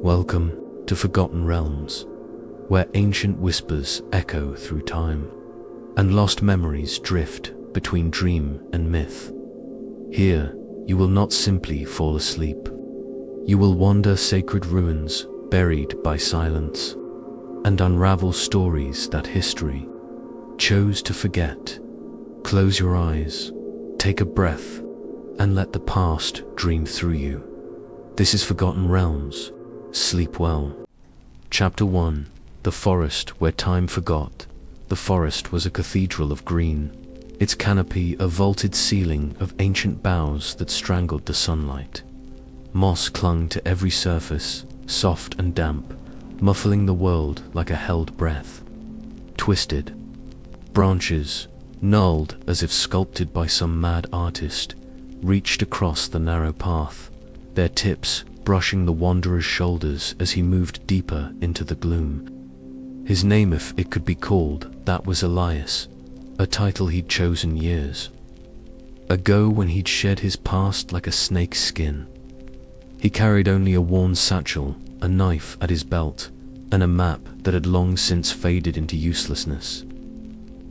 Welcome to Forgotten Realms, where ancient whispers echo through time, and lost memories drift between dream and myth. Here, you will not simply fall asleep. You will wander sacred ruins buried by silence, and unravel stories that history chose to forget. Close your eyes, take a breath, and let the past dream through you. This is Forgotten Realms. Sleep well. Chapter 1. The Forest Where Time Forgot. The forest was a cathedral of green, its canopy a vaulted ceiling of ancient boughs that strangled the sunlight. Moss clung to every surface, soft and damp, muffling the world like a held breath. Twisted branches, gnarled as if sculpted by some mad artist, reached across the narrow path, their tips brushing the wanderer's shoulders as he moved deeper into the gloom. His name, if it could be called, that was Elias, a title he'd chosen years ago when he'd shed his past like a snake's skin. He carried only a worn satchel, a knife at his belt, and a map that had long since faded into uselessness.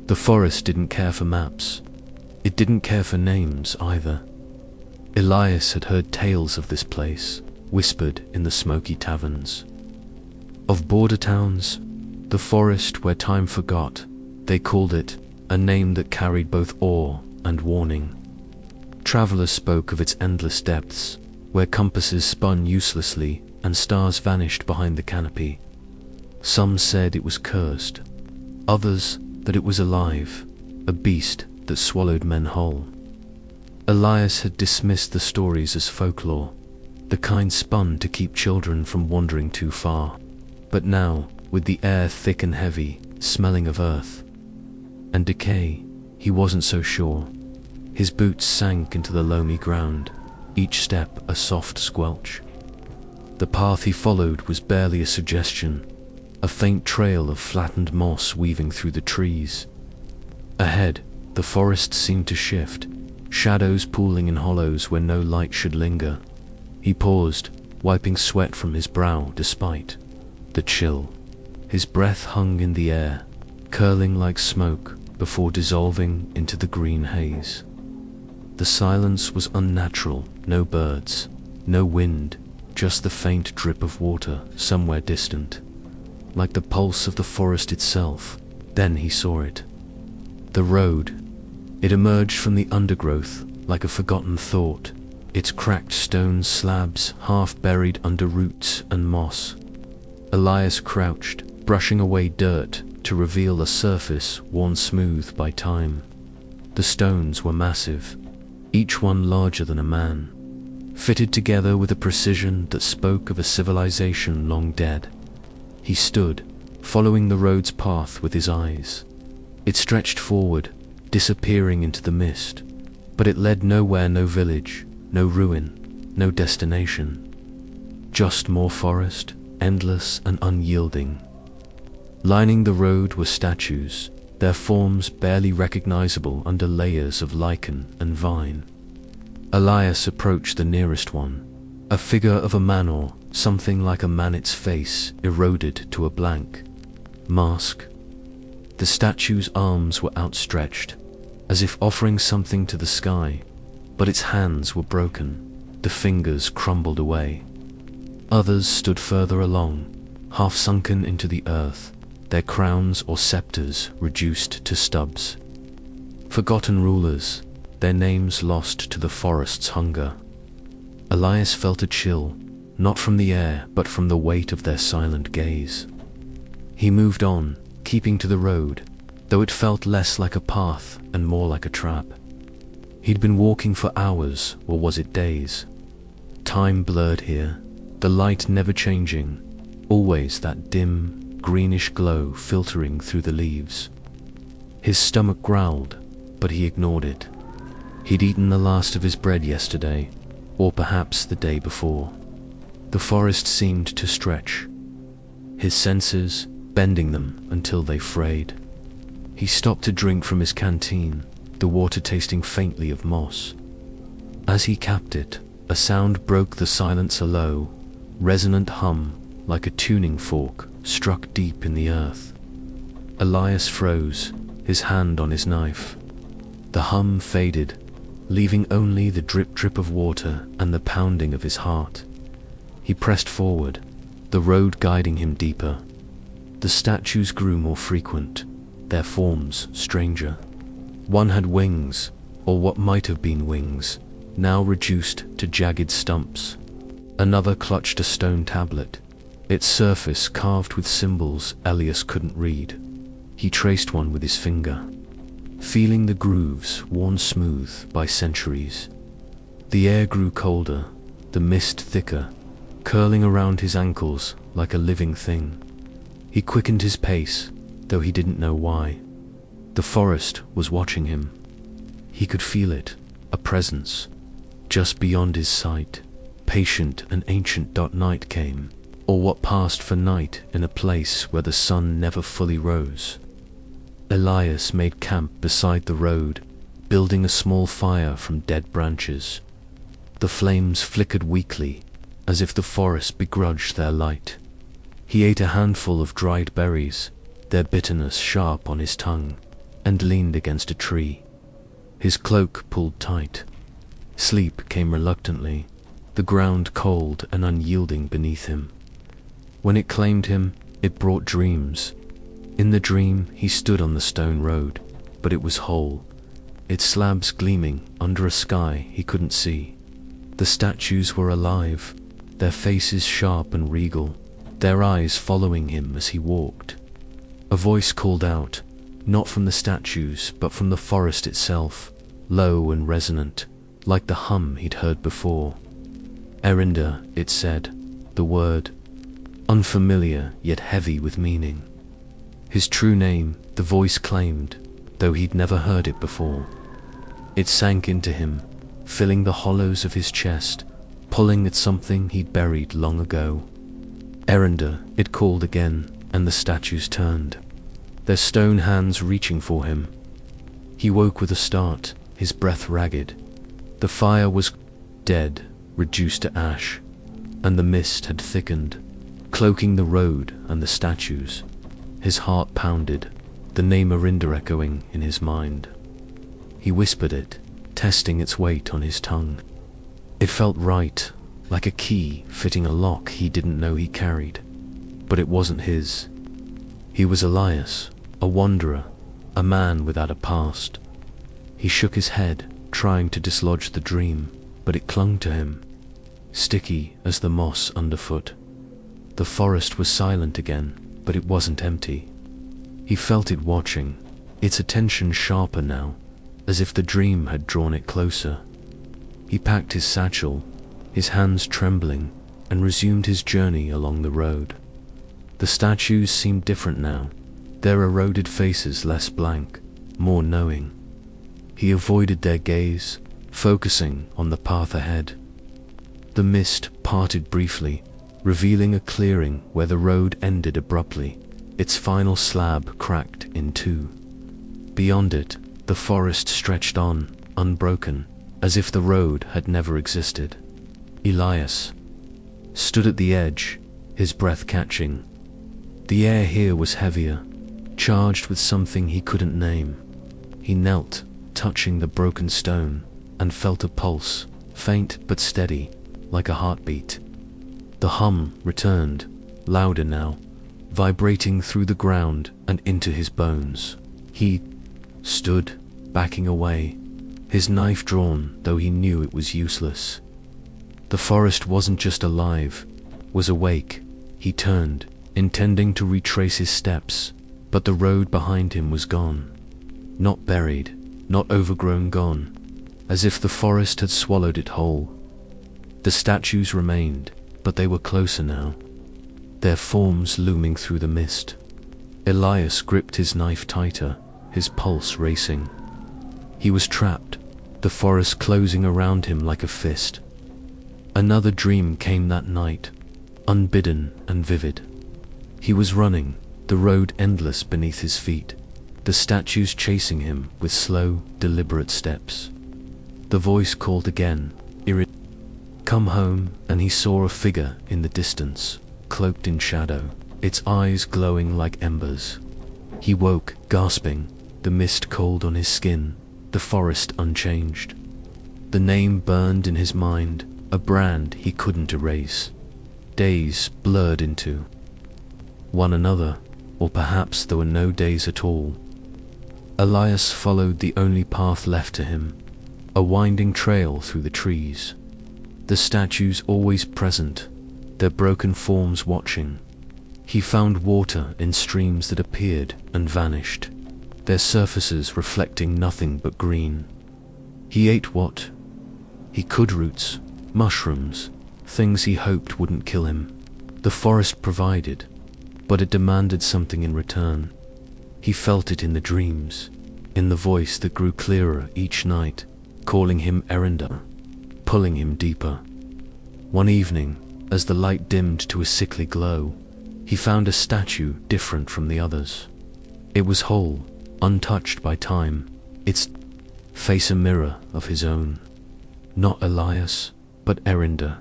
The forest didn't care for maps. It didn't care for names either. Elias had heard tales of this place, whispered in the smoky taverns. Of border towns, the forest where time forgot, they called it, a name that carried both awe and warning. Travelers spoke of its endless depths, where compasses spun uselessly and stars vanished behind the canopy. Some said it was cursed, others that it was alive, a beast that swallowed men whole. Elias had dismissed the stories as folklore, the kind spun to keep children from wandering too far. But now, with the air thick and heavy, smelling of earth and decay, he wasn't so sure. His boots sank into the loamy ground, each step a soft squelch. The path he followed was barely a suggestion, a faint trail of flattened moss weaving through the trees. Ahead, the forest seemed to shift, shadows pooling in hollows where no light should linger. He paused, wiping sweat from his brow despite the chill. His breath hung in the air, curling like smoke before dissolving into the green haze. The silence was unnatural, no birds, no wind, just the faint drip of water somewhere distant, like the pulse of the forest itself. Then he saw it. The road. It emerged from the undergrowth like a forgotten thought, its cracked stone slabs half buried under roots and moss. Elias crouched, brushing away dirt to reveal a surface worn smooth by time. The stones were massive, each one larger than a man, fitted together with a precision that spoke of a civilization long dead. He stood, following the road's path with his eyes. It stretched forward, disappearing into the mist, but it led nowhere, no village, no ruin, no destination. Just more forest, endless and unyielding. Lining the road were statues, their forms barely recognizable under layers of lichen and vine. Elias approached the nearest one, a figure of a man, or something like a man, its face eroded to a blank mask. The statue's arms were outstretched, as if offering something to the sky, but its hands were broken, the fingers crumbled away. Others stood further along, half sunken into the earth, their crowns or scepters reduced to stubs. Forgotten rulers, their names lost to the forest's hunger. Elias felt a chill, not from the air but from the weight of their silent gaze. He moved on, keeping to the road, though it felt less like a path and more like a trap. He'd been walking for hours, or was it days? Time blurred here, the light never changing, always that dim, greenish glow filtering through the leaves. His stomach growled, but he ignored it. He'd eaten the last of his bread yesterday, or perhaps the day before. The forest seemed to stretch, his senses bending them until they frayed. He stopped to drink from his canteen, the water tasting faintly of moss. As he capped it, a sound broke the silence, a low, resonant hum, like a tuning fork, struck deep in the earth. Elias froze, his hand on his knife. The hum faded, leaving only the drip-drip of water and the pounding of his heart. He pressed forward, the road guiding him deeper. The statues grew more frequent, their forms stranger. One had wings, or what might have been wings, now reduced to jagged stumps. Another clutched a stone tablet, its surface carved with symbols Elias couldn't read. He traced one with his finger, feeling the grooves worn smooth by centuries. The air grew colder, the mist thicker, curling around his ankles like a living thing. He quickened his pace, though he didn't know why. The forest was watching him. He could feel it, a presence, just beyond his sight. Patient and ancient. Night came, or what passed for night in a place where the sun never fully rose. Elias made camp beside the road, building a small fire from dead branches. The flames flickered weakly, as if the forest begrudged their light. He ate a handful of dried berries, their bitterness sharp on his tongue, and leaned against a tree. His cloak pulled tight. Sleep came reluctantly, the ground cold and unyielding beneath him. When it claimed him, it brought dreams. In the dream, he stood on the stone road, but it was whole, its slabs gleaming under a sky he couldn't see. The statues were alive, their faces sharp and regal, their eyes following him as he walked. A voice called out, not from the statues, but from the forest itself, low and resonant, like the hum he'd heard before. Erinda, it said, the word, unfamiliar yet heavy with meaning. His true name, the voice claimed, though he'd never heard it before. It sank into him, filling the hollows of his chest, pulling at something he'd buried long ago. Erinda, it called again, and the statues turned, their stone hands reaching for him. He woke with a start, his breath ragged. The fire was dead, reduced to ash, and the mist had thickened, cloaking the road and the statues. His heart pounded, the name Erinda echoing in his mind. He whispered it, testing its weight on his tongue. It felt right, like a key fitting a lock he didn't know he carried. But it wasn't his. He was Elias, a wanderer, a man without a past. He shook his head, trying to dislodge the dream, but it clung to him, sticky as the moss underfoot. The forest was silent again, but it wasn't empty. He felt it watching, its attention sharper now, as if the dream had drawn it closer. He packed his satchel, his hands trembling, and resumed his journey along the road. The statues seemed different now, their eroded faces less blank, more knowing. He avoided their gaze, focusing on the path ahead. The mist parted briefly, revealing a clearing where the road ended abruptly, its final slab cracked in two. Beyond it, the forest stretched on, unbroken, as if the road had never existed. Elias stood at the edge, his breath catching. The air here was heavier, charged with something he couldn't name. He knelt, touching the broken stone, and felt a pulse, faint but steady, like a heartbeat. The hum returned, louder now, vibrating through the ground and into his bones. He stood, backing away, his knife drawn, though he knew it was useless. The forest wasn't just alive, was awake. He turned, intending to retrace his steps, but the road behind him was gone. Not buried, not overgrown, gone, as if the forest had swallowed it whole. The statues remained, but they were closer now, their forms looming through the mist. Elias gripped his knife tighter, his pulse racing. He was trapped, the forest closing around him like a fist. Another dream came that night, unbidden and vivid. He was running, the road endless beneath his feet, the statues chasing him with slow, deliberate steps. The voice called again, Come home, and he saw a figure in the distance, cloaked in shadow, its eyes glowing like embers. He woke, gasping, the mist cold on his skin, the forest unchanged. The name burned in his mind, a brand he couldn't erase. Days blurred into one another, or perhaps there were no days at all. Elias followed the only path left to him, a winding trail through the trees. The statues always present, their broken forms watching. He found water in streams that appeared and vanished, their surfaces reflecting nothing but green. He ate what he could: roots, mushrooms, things he hoped wouldn't kill him. The forest provided, but it demanded something in return. He felt it in the dreams, in the voice that grew clearer each night, calling him errander, pulling him deeper. One evening, as the light dimmed to a sickly glow, he found a statue different from the others. It was whole, untouched by time, its face a mirror of his own. Not Elias, but Erinder,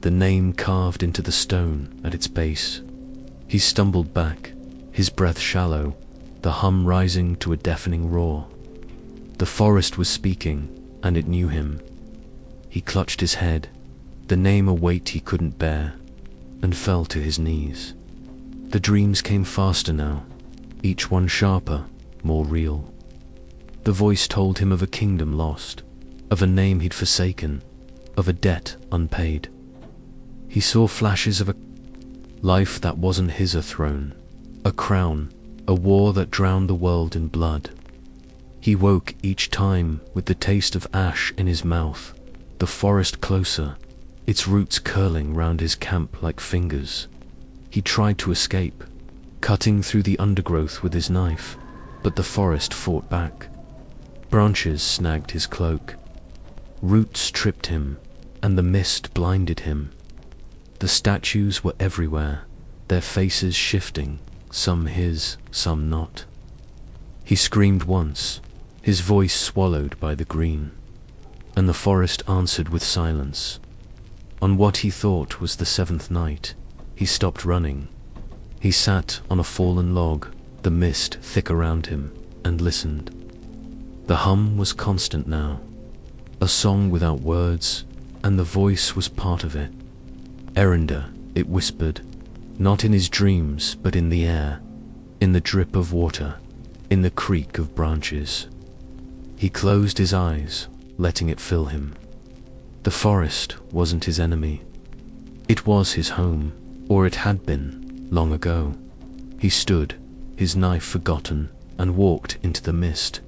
the name carved into the stone at its base. He stumbled back, his breath shallow, the hum rising to a deafening roar. The forest was speaking, and it knew him. He clutched his head, the name a weight he couldn't bear, and fell to his knees. The dreams came faster now, each one sharper, more real. The voice told him of a kingdom lost, of a name he'd forsaken, of a debt unpaid. He saw flashes of a life that wasn't his, a throne, a crown, a war that drowned the world in blood. He woke each time with the taste of ash in his mouth, the forest closer, its roots curling round his camp like fingers. He tried to escape, cutting through the undergrowth with his knife, but the forest fought back. Branches snagged his cloak. Roots tripped him, and the mist blinded him. The statues were everywhere, their faces shifting, some his, some not. He screamed once, his voice swallowed by the green, and the forest answered with silence. On what he thought was the seventh night, he stopped running. He sat on a fallen log, the mist thick around him, and listened. The hum was constant now, a song without words, and the voice was part of it. Erinder, it whispered, not in his dreams but in the air, in the drip of water, in the creak of branches. He closed his eyes, letting it fill him. The forest wasn't his enemy. It was his home, or it had been, long ago. He stood, his knife forgotten, and walked into the mist.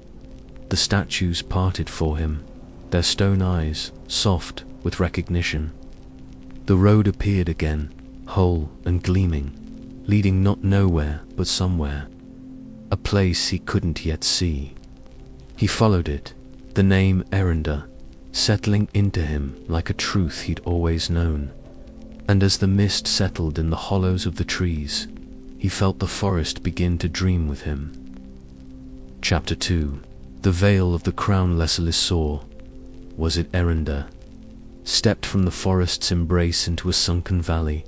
The statues parted for him, their stone eyes soft with recognition. The road appeared again, whole and gleaming, leading not nowhere but somewhere, a place he couldn't yet see. He followed it, the name Erinder settling into him like a truth he'd always known. And as the mist settled in the hollows of the trees, he felt the forest begin to dream with him. Chapter 2. The veil of the crown Leselis saw. Was it Erinder? Stepped from the forest's embrace into a sunken valley,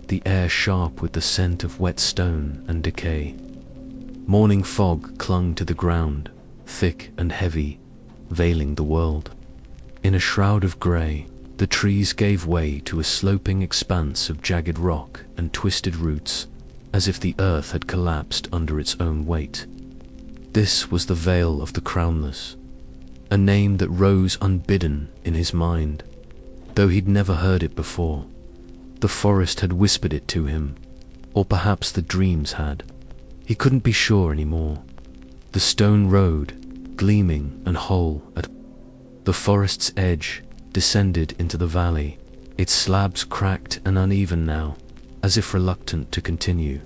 the air sharp with the scent of wet stone and decay. Morning fog clung to the ground, thick and heavy, veiling the world. In a shroud of grey, the trees gave way to a sloping expanse of jagged rock and twisted roots, as if the earth had collapsed under its own weight. This was the Veil of the Crownless, a name that rose unbidden in his mind, though he'd never heard it before. The forest had whispered it to him, or perhaps the dreams had. He couldn't be sure anymore. The stone road, gleaming and whole at the forest's edge, descended into the valley, its slabs cracked and uneven now, as if reluctant to continue.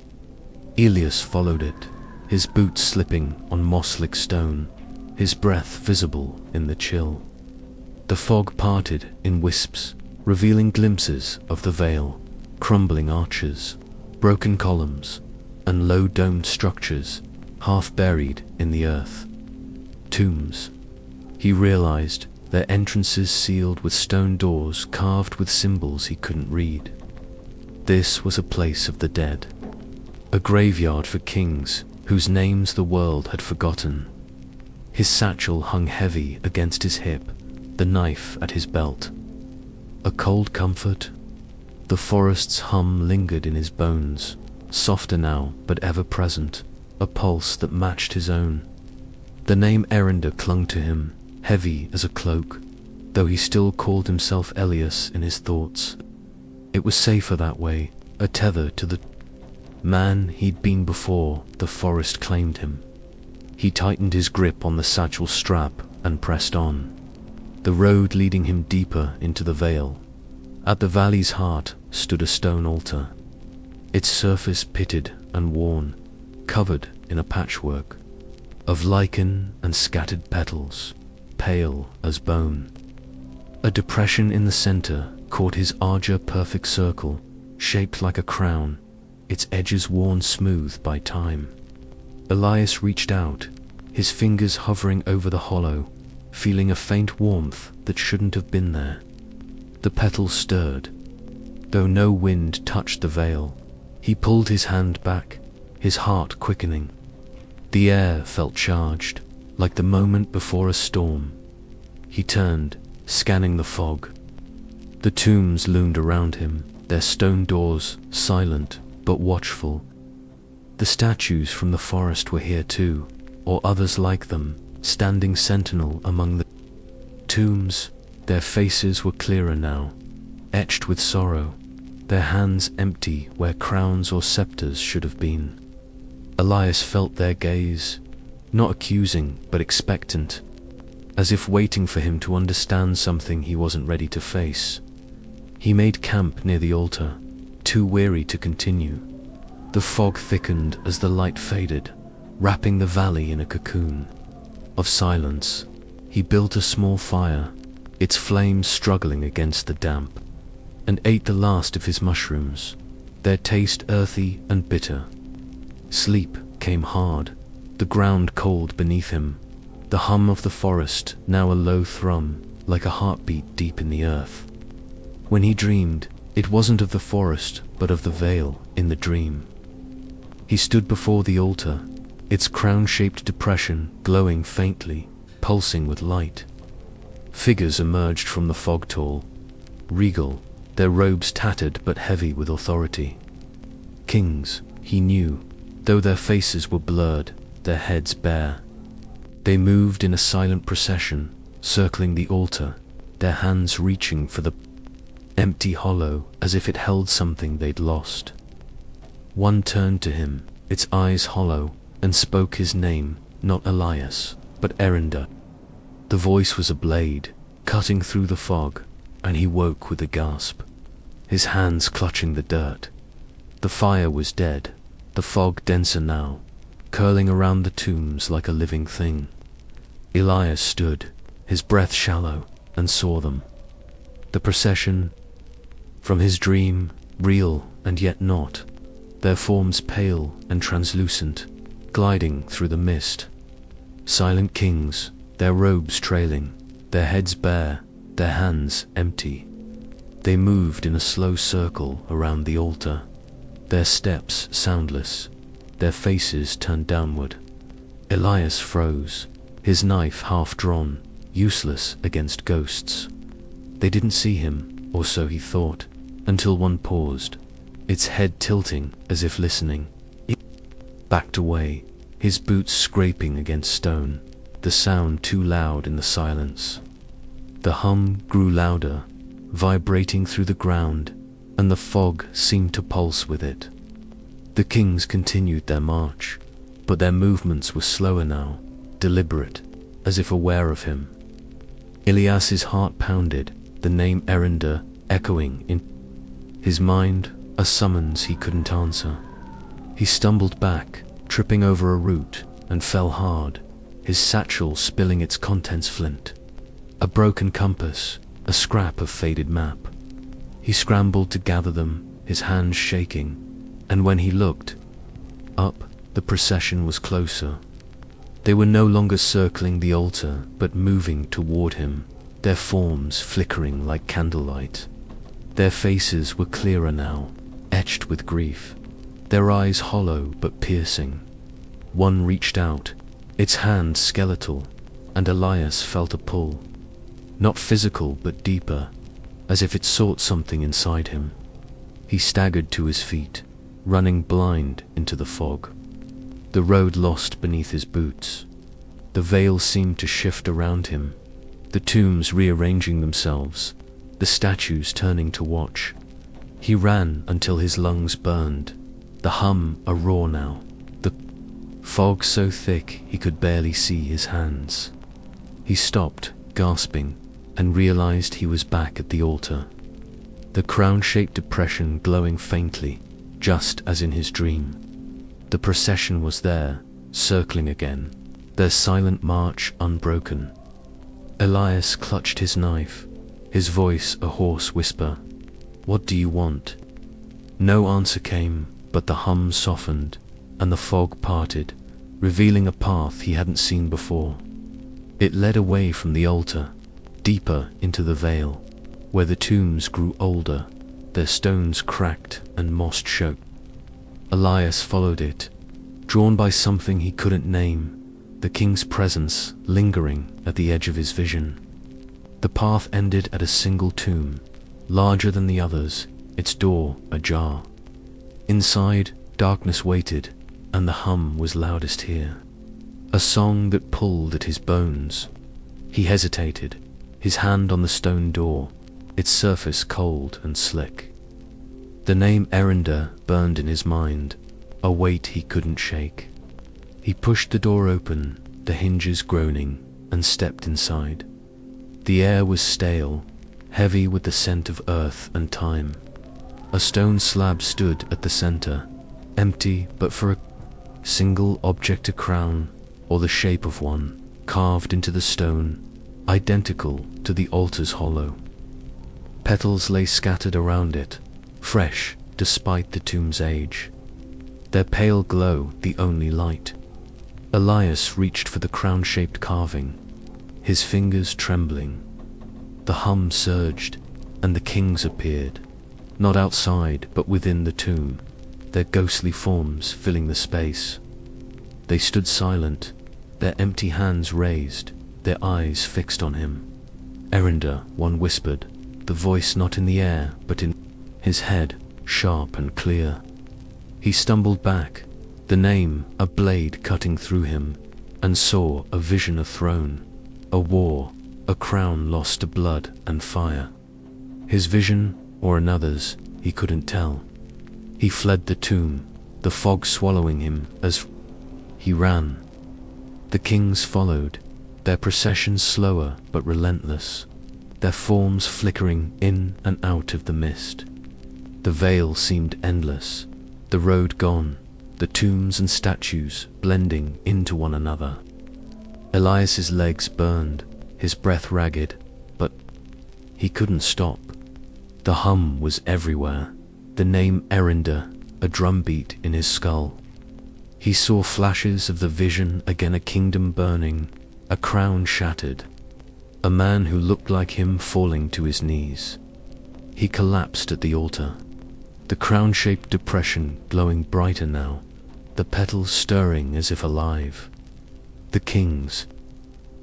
Elias followed it, his boots slipping on moss-slick stone, his breath visible in the chill. The fog parted in wisps, revealing glimpses of the veil, crumbling arches, broken columns, and low-domed structures, half buried in the earth. Tombs. He realized, their entrances sealed with stone doors carved with symbols he couldn't read. This was a place of the dead, a graveyard for kings whose names the world had forgotten. His satchel hung heavy against his hip, the knife at his belt. A cold comfort. The forest's hum lingered in his bones, softer now but ever present, a pulse that matched his own. The name Erinder clung to him, heavy as a cloak, though he still called himself Elias in his thoughts. It was safer that way, a tether to the man he'd been before the forest claimed him. He tightened his grip on the satchel strap and pressed on, the road leading him deeper into the vale. At the valley's heart stood a stone altar, its surface pitted and worn, covered in a patchwork of lichen and scattered petals, pale as bone. A depression in the center caught his archer perfect circle, shaped like a crown, its edges worn smooth by time. Elias reached out, his fingers hovering over the hollow, feeling a faint warmth that shouldn't have been there. The petals stirred, though no wind touched the veil. He pulled his hand back, his heart quickening. The air felt charged, like the moment before a storm. He turned, scanning the fog. The tombs loomed around him, their stone doors silent but watchful. The statues from the forest were here too, or others like them, standing sentinel among the tombs. Their faces were clearer now, etched with sorrow, their hands empty where crowns or scepters should have been. Elias felt their gaze, not accusing but expectant, as if waiting for him to understand something he wasn't ready to face. He made camp near the altar, too weary to continue. The fog thickened as the light faded, wrapping the valley in a cocoon of silence. He built a small fire, its flames struggling against the damp, and ate the last of his mushrooms, their taste earthy and bitter. Sleep came hard, the ground cold beneath him, the hum of the forest now a low thrum, like a heartbeat deep in the earth. When he dreamed, it wasn't of the forest, but of the vale in the dream. He stood before the altar, its crown-shaped depression glowing faintly, pulsing with light. Figures emerged from the fog tall, regal, their robes tattered but heavy with authority. Kings, he knew, though their faces were blurred, their heads bare. They moved in a silent procession, circling the altar, their hands reaching for the empty hollow as if it held something they'd lost. One turned to him, its eyes hollow, and spoke his name, not Elias, but Erinder. The voice was a blade, cutting through the fog, and he woke with a gasp, his hands clutching the dirt. The fire was dead, the fog denser now, curling around the tombs like a living thing. Elias stood, his breath shallow, and saw them. The procession, from his dream, real and yet not, their forms pale and translucent, gliding through the mist. Silent kings, their robes trailing, their heads bare, their hands empty. They moved in a slow circle around the altar, their steps soundless, their faces turned downward. Elias froze, his knife half drawn, useless against ghosts. They didn't see him, or so he thought, until one paused, its head tilting as if listening. It backed away, his boots scraping against stone, the sound too loud in the silence. The hum grew louder, vibrating through the ground, and the fog seemed to pulse with it. The kings continued their march, but their movements were slower now, deliberate, as if aware of him. Elias's heart pounded, the name Erinder echoing in his mind, a summons he couldn't answer. He stumbled back, tripping over a root, and fell hard, his satchel spilling its contents flint. A broken compass, a scrap of faded map. He scrambled to gather them, his hands shaking, and when he looked up, the procession was closer. They were no longer circling the altar, but moving toward him, their forms flickering like candlelight. Their faces were clearer now, etched with grief, their eyes hollow but piercing. One reached out, its hand skeletal, and Elias felt a pull. Not physical but deeper, as if it sought something inside him. He staggered to his feet, running blind into the fog. The road lost beneath his boots. The veil seemed to shift around him, the tombs rearranging themselves, the statues turning to watch. He ran until his lungs burned, the hum a roar now, the fog so thick he could barely see his hands. He stopped, gasping, and realized he was back at the altar. The crown-shaped depression glowing faintly, just as in his dream. The procession was there, circling again, their silent march unbroken. Elias clutched his knife, his voice a hoarse whisper. "What do you want?" No answer came, but the hum softened, and the fog parted, revealing a path he hadn't seen before. It led away from the altar, deeper into the vale, where the tombs grew older, their stones cracked and moss-choked. Elias followed it, drawn by something he couldn't name, the king's presence lingering at the edge of his vision. The path ended at a single tomb, larger than the others, its door ajar. Inside, darkness waited, and the hum was loudest here. A song that pulled at his bones. He hesitated, his hand on the stone door, its surface cold and slick. The name Erinder burned in his mind, a weight he couldn't shake. He pushed the door open, the hinges groaning, and stepped inside. The air was stale, heavy with the scent of earth and time. A stone slab stood at the center, empty but for a single object, a crown, or the shape of one, carved into the stone, identical to the altar's hollow. Petals lay scattered around it, fresh despite the tomb's age, their pale glow the only light. Elias reached for the crown-shaped carving, his fingers trembling. The hum surged, and the kings appeared, not outside but within the tomb, their ghostly forms filling the space. They stood silent, their empty hands raised, their eyes fixed on him. "Erinder," one whispered, the voice not in the air but in his head, sharp and clear. He stumbled back, the name a blade cutting through him, and saw a vision, a throne, a war, a crown lost to blood and fire. His vision, or another's, he couldn't tell. He fled the tomb, the fog swallowing him as he ran. The kings followed, their procession slower but relentless, their forms flickering in and out of the mist. The veil seemed endless, the road gone, the tombs and statues blending into one another. Elias's legs burned, his breath ragged, but he couldn't stop. The hum was everywhere, the name Erinder a drumbeat in his skull. He saw flashes of the vision again, a kingdom burning, a crown shattered, a man who looked like him falling to his knees. He collapsed at the altar, the crown-shaped depression glowing brighter now, the petals stirring as if alive. The kings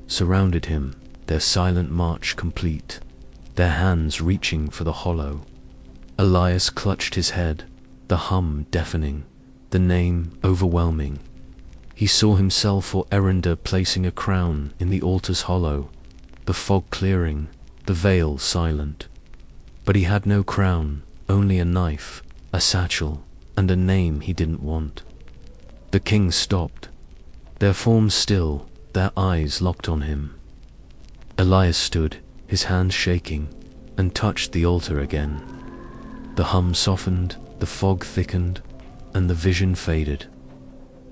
surrounded him, their silent march complete, their hands reaching for the hollow. Elias clutched his head, the hum deafening, the name overwhelming. He saw himself or Erinder placing a crown in the altar's hollow, the fog clearing, the veil silent. But he had no crown, only a knife, a satchel, and a name he didn't want. The kings stopped, their forms still, their eyes locked on him. Elias stood, his hands shaking, and touched the altar again. The hum softened, the fog thickened, and the vision faded.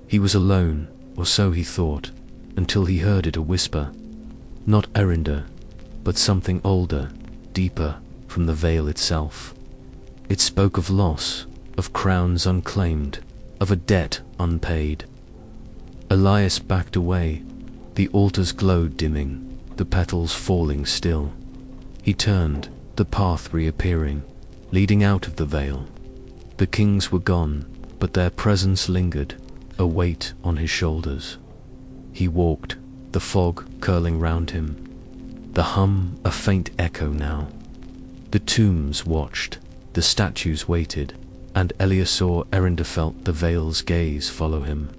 He was alone, or so he thought, until he heard it, a whisper. Not Erinder, but something older, deeper, from the veil itself. It spoke of loss, of crowns unclaimed, of a debt unpaid. Elias backed away, the altar's glow dimming, the petals falling still. He turned, the path reappearing, leading out of the veil. The kings were gone, but their presence lingered, a weight on his shoulders. He walked, the fog curling round him, the hum a faint echo now. The tombs watched, the statues waited, and Eleazar Erinder felt the veil's gaze follow him.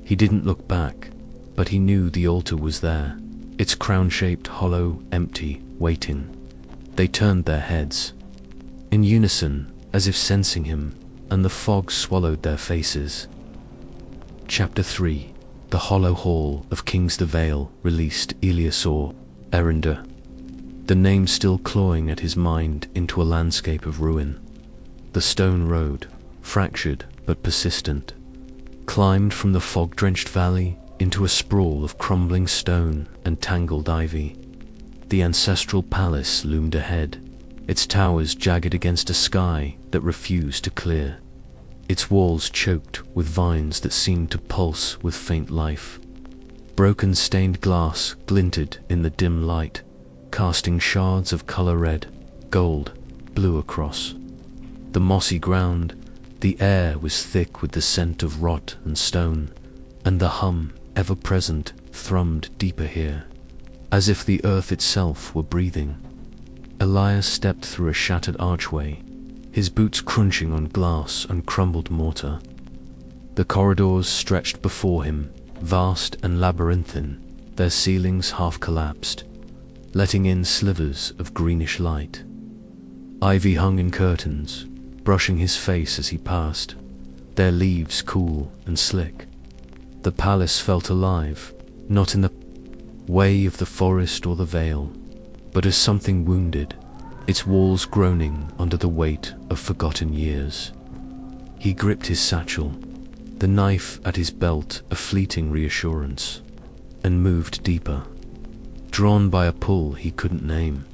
He didn't look back, but he knew the altar was there, its crown-shaped hollow, empty, waiting. They turned their heads, in unison, as if sensing him, and the fog swallowed their faces. Chapter 3. The Hollow Hall of Kings. The Veil released Eleazar Erinder, the name still clawing at his mind, into a landscape of ruin. The stone road, fractured but persistent, climbed from the fog-drenched valley into a sprawl of crumbling stone and tangled ivy. The ancestral palace loomed ahead, its towers jagged against a sky that refused to clear, its walls choked with vines that seemed to pulse with faint life. Broken stained glass glinted in the dim light, casting shards of color red, gold, blue across. The mossy ground, the air was thick with the scent of rot and stone, and the hum, ever present, thrummed deeper here, as if the earth itself were breathing. Elias stepped through a shattered archway, his boots crunching on glass and crumbled mortar. The corridors stretched before him, vast and labyrinthine, their ceilings half collapsed, letting in slivers of greenish light. Ivy hung in curtains, brushing his face as he passed, their leaves cool and slick. The palace felt alive, not in the way of the forest or the veil, but as something wounded, its walls groaning under the weight of forgotten years. He gripped his satchel, the knife at his belt a fleeting reassurance, and moved deeper, drawn by a pull he couldn't name.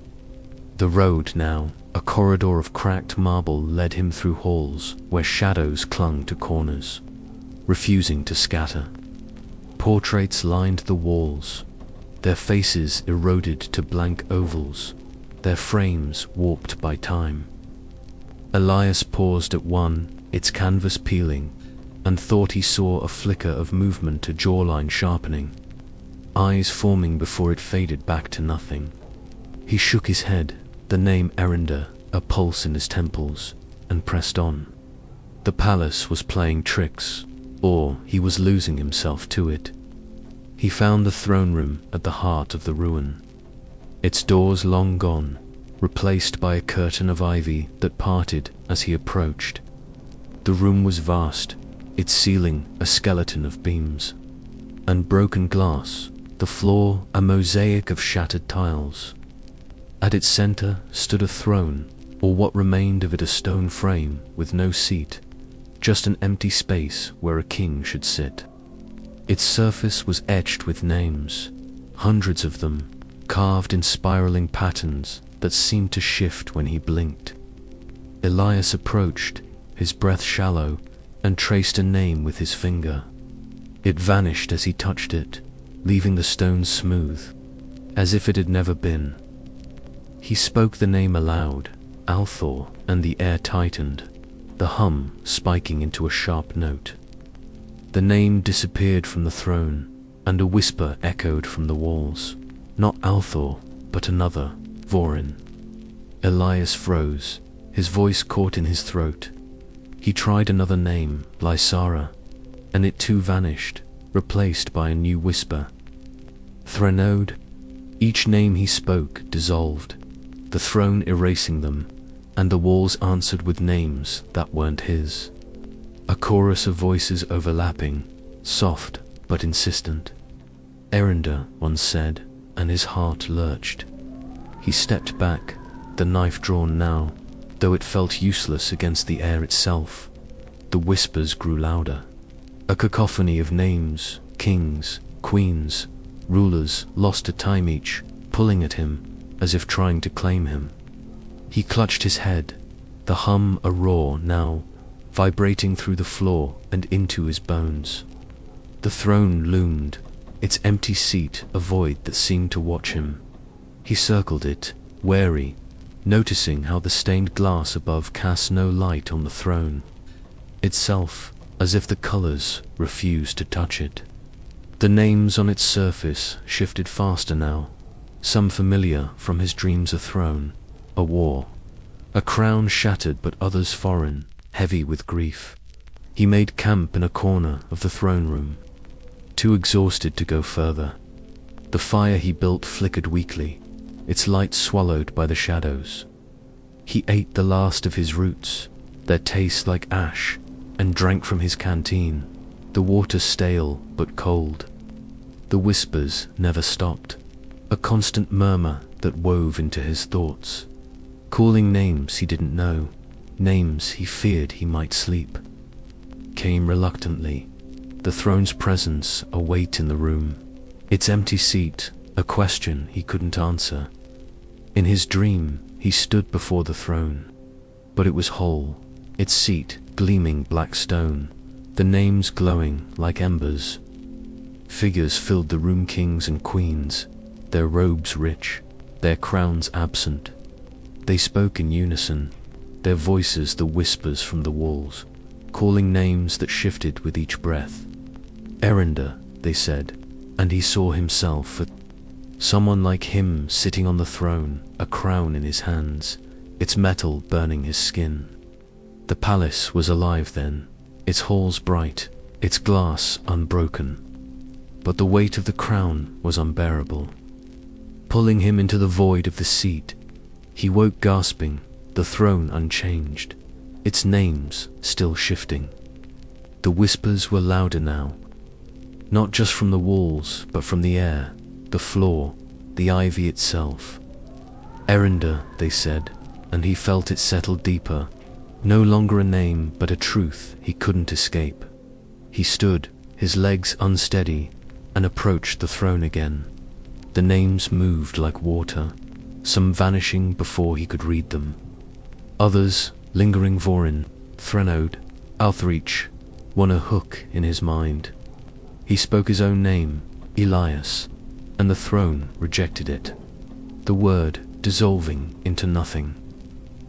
The road now, a corridor of cracked marble, led him through halls where shadows clung to corners, refusing to scatter. Portraits lined the walls, their faces eroded to blank ovals, their frames warped by time. Elias paused at one, its canvas peeling, and thought he saw a flicker of movement, a jawline sharpening, eyes forming before it faded back to nothing. He shook his head, the name Erinder a pulse in his temples, and pressed on. The palace was playing tricks, or he was losing himself to it. He found the throne room at the heart of the ruin, its doors long gone, replaced by a curtain of ivy that parted as he approached. The room was vast, its ceiling a skeleton of beams and broken glass, the floor a mosaic of shattered tiles. At its center stood a throne, or what remained of it, a stone frame with no seat, just an empty space where a king should sit. Its surface was etched with names, hundreds of them, carved in spiraling patterns that seemed to shift when he blinked. Elias approached, his breath shallow, and traced a name with his finger. It vanished as he touched it, leaving the stone smooth, as if it had never been. He spoke the name aloud, Althor, and the air tightened, the hum spiking into a sharp note. The name disappeared from the throne, and a whisper echoed from the walls. Not Althor, but another, Vorin. Elias froze, his voice caught in his throat. He tried another name, Lysara, and it too vanished, replaced by a new whisper. Threnode. Each name he spoke dissolved, the throne erasing them, and the walls answered with names that weren't his. A chorus of voices overlapping, soft but insistent. Erinder, one said, and his heart lurched. He stepped back, the knife drawn now, though it felt useless against the air itself. The whispers grew louder, a cacophony of names, kings, queens, rulers lost to time, each pulling at him as if trying to claim him. He clutched his head, the hum a roar now, vibrating through the floor and into his bones. The throne loomed, its empty seat a void that seemed to watch him. He circled it, wary, noticing how the stained glass above cast no light on the throne itself, as if the colors refused to touch it. The names on its surface shifted faster now, some familiar from his dreams: a throne, a war, a crown shattered, but others foreign, heavy with grief. He made camp in a corner of the throne room, too exhausted to go further. The fire he built flickered weakly, its light swallowed by the shadows. He ate the last of his roots, their taste like ash, and drank from his canteen, the water stale but cold. The whispers never stopped, a constant murmur that wove into his thoughts, calling names he didn't know, names he feared he might sleep. Came reluctantly, the throne's presence a weight in the room, its empty seat a question he couldn't answer. In his dream he stood before the throne, but it was whole, its seat gleaming black stone, the names glowing like embers. Figures filled the room, kings and queens, their robes rich, their crowns absent. They spoke in unison, their voices the whispers from the walls, calling names that shifted with each breath. Erinder, they said, and he saw himself, someone like him sitting on the throne, a crown in his hands, its metal burning his skin. The palace was alive then, its halls bright, its glass unbroken. But the weight of the crown was unbearable, pulling him into the void of the seat. He woke gasping, the throne unchanged, its names still shifting. The whispers were louder now, not just from the walls, but from the air, the floor, the ivy itself. Erinder, they said, and he felt it settle deeper, no longer a name, but a truth he couldn't escape. He stood, his legs unsteady, and approached the throne again. The names moved like water, some vanishing before he could read them. Others, lingering: Vorin, Threnode, Althreach, won a hook in his mind. He spoke his own name, Elias, and the throne rejected it, the word dissolving into nothing.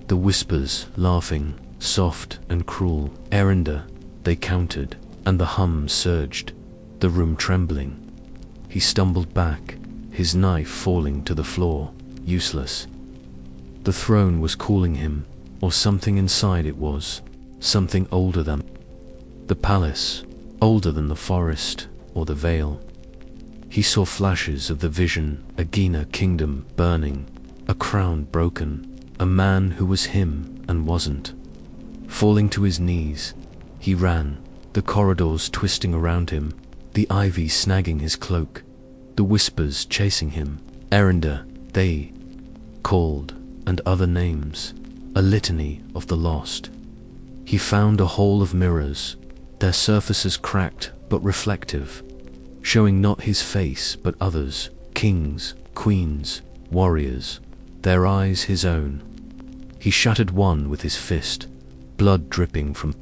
The whispers laughing, soft and cruel. Erinder, they countered, and the hum surged, the room trembling. He stumbled back, his knife falling to the floor, useless. The throne was calling him, or something inside it was, something older than the palace, older than the forest or the vale. He saw flashes of the vision, a Gina kingdom burning, a crown broken, a man who was him and wasn't. Falling to his knees, he ran, the corridors twisting around him, the ivy snagging his cloak, the whispers chasing him. Erinder, they called, and other names, a litany of the lost. He found a hall of mirrors, their surfaces cracked but reflective, showing not his face but others, kings, queens, warriors, their eyes his own. He shattered one with his fist, blood dripping from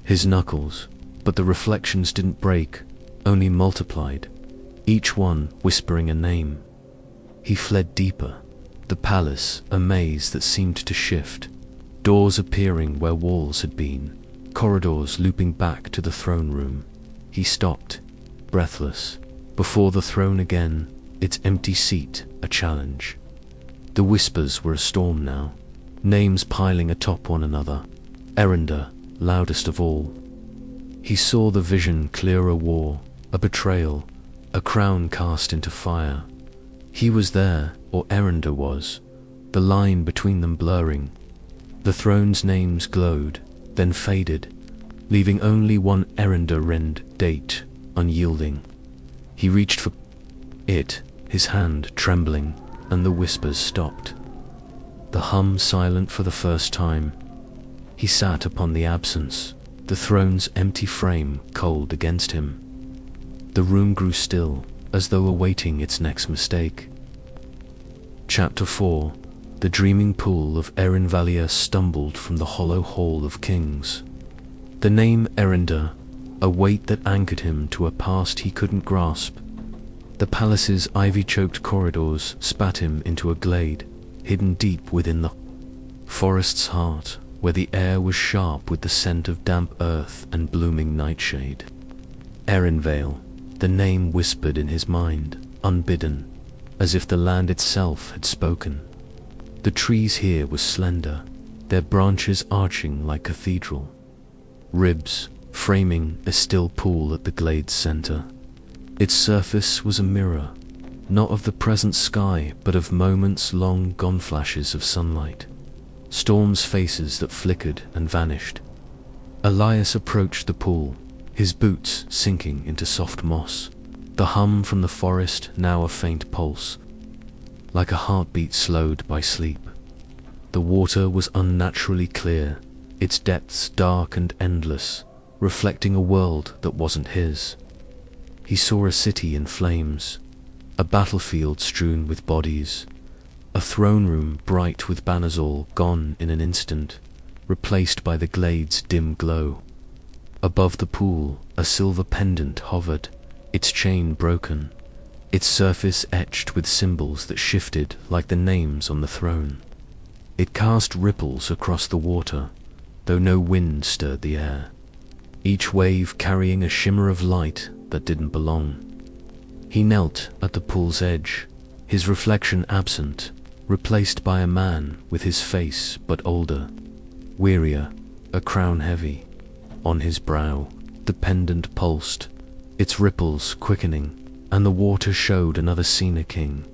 his knuckles, but the reflections didn't break, only multiplied, each one whispering a name. He fled deeper, the palace a maze that seemed to shift, doors appearing where walls had been, corridors looping back to the throne room. He stopped, breathless, before the throne again, its empty seat a challenge. The whispers were a storm now, names piling atop one another. Erinder, loudest of all. He saw the vision clear: a war, a betrayal, a crown cast into fire. He was there, or Erinder was, the line between them blurring. The throne's names glowed, then faded, leaving only one Erinder rend date, unyielding. He reached for it, his hand trembling, and the whispers stopped. The hum silent for the first time. He sat upon the absence, the throne's empty frame cold against him. The room grew still, as though awaiting its next mistake. Chapter 4. The dreaming pool of Erinvalia stumbled from the hollow hall of kings. The name Erinder, a weight that anchored him to a past he couldn't grasp, The palace's ivy-choked corridors spat him into a glade, hidden deep within the forest's heart, where the air was sharp with the scent of damp earth and blooming nightshade. Erinvale, the name whispered in his mind, unbidden, as if the land itself had spoken. The trees here were slender, their branches arching like cathedral ribs, framing a still pool at the glade's center. Its surface was a mirror, not of the present sky, but of moments long gone, flashes of sunlight, storms' faces that flickered and vanished. Elias approached the pool, his boots sinking into soft moss, the hum from the forest now a faint pulse, like a heartbeat slowed by sleep. The water was unnaturally clear, its depths dark and endless, reflecting a world that wasn't his. He saw a city in flames, a battlefield strewn with bodies, a throne room bright with banners all gone in an instant, replaced by the glade's dim glow. Above the pool, a silver pendant hovered, its chain broken, its surface etched with symbols that shifted like the names on the throne. It cast ripples across the water, though no wind stirred the air, each wave carrying a shimmer of light that didn't belong. He knelt at the pool's edge, his reflection absent, replaced by a man with his face but older, wearier, a crown heavy. On his brow, the pendant pulsed, its ripples quickening, and the water showed another Sena king,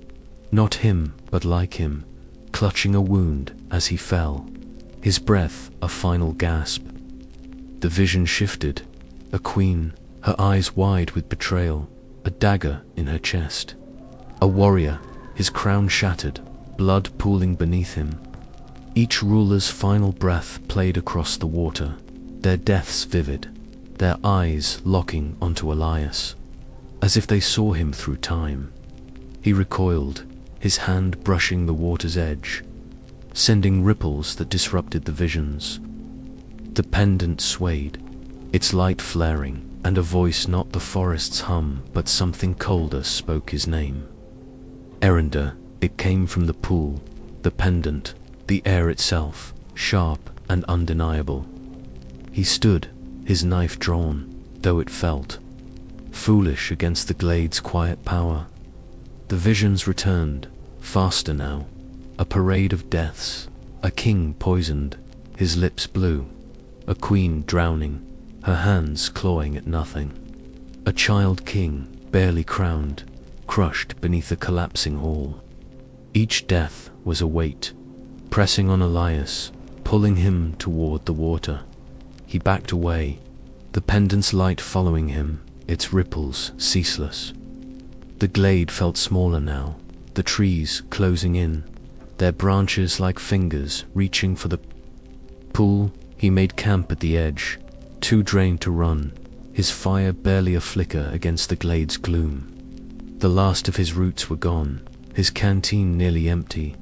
not him but like him, clutching a wound as he fell, his breath a final gasp. The vision shifted, a queen, her eyes wide with betrayal, a dagger in her chest. A warrior, his crown shattered, blood pooling beneath him. Each ruler's final breath played across the water, their deaths vivid, their eyes locking onto Elias, as if they saw him through time. He recoiled, his hand brushing the water's edge, sending ripples that disrupted the visions. The pendant swayed, its light flaring, and a voice not the forest's hum but something colder spoke his name. Erinder, it came from the pool, the pendant, the air itself, sharp and undeniable. He stood, his knife drawn, though it felt foolish against the glade's quiet power. The visions returned, faster now, a parade of deaths, a king poisoned, his lips blue, a queen drowning, her hands clawing at nothing, a child king, barely crowned, crushed beneath a collapsing hall. Each death was a weight, pressing on Elias, pulling him toward the water. He backed away, the pendant's light following him, its ripples ceaseless. The glade felt smaller now, the trees closing in, their branches like fingers reaching for the pool. He made camp at the edge, too drained to run, his fire barely a flicker against the glade's gloom. The last of his roots were gone, his canteen nearly empty,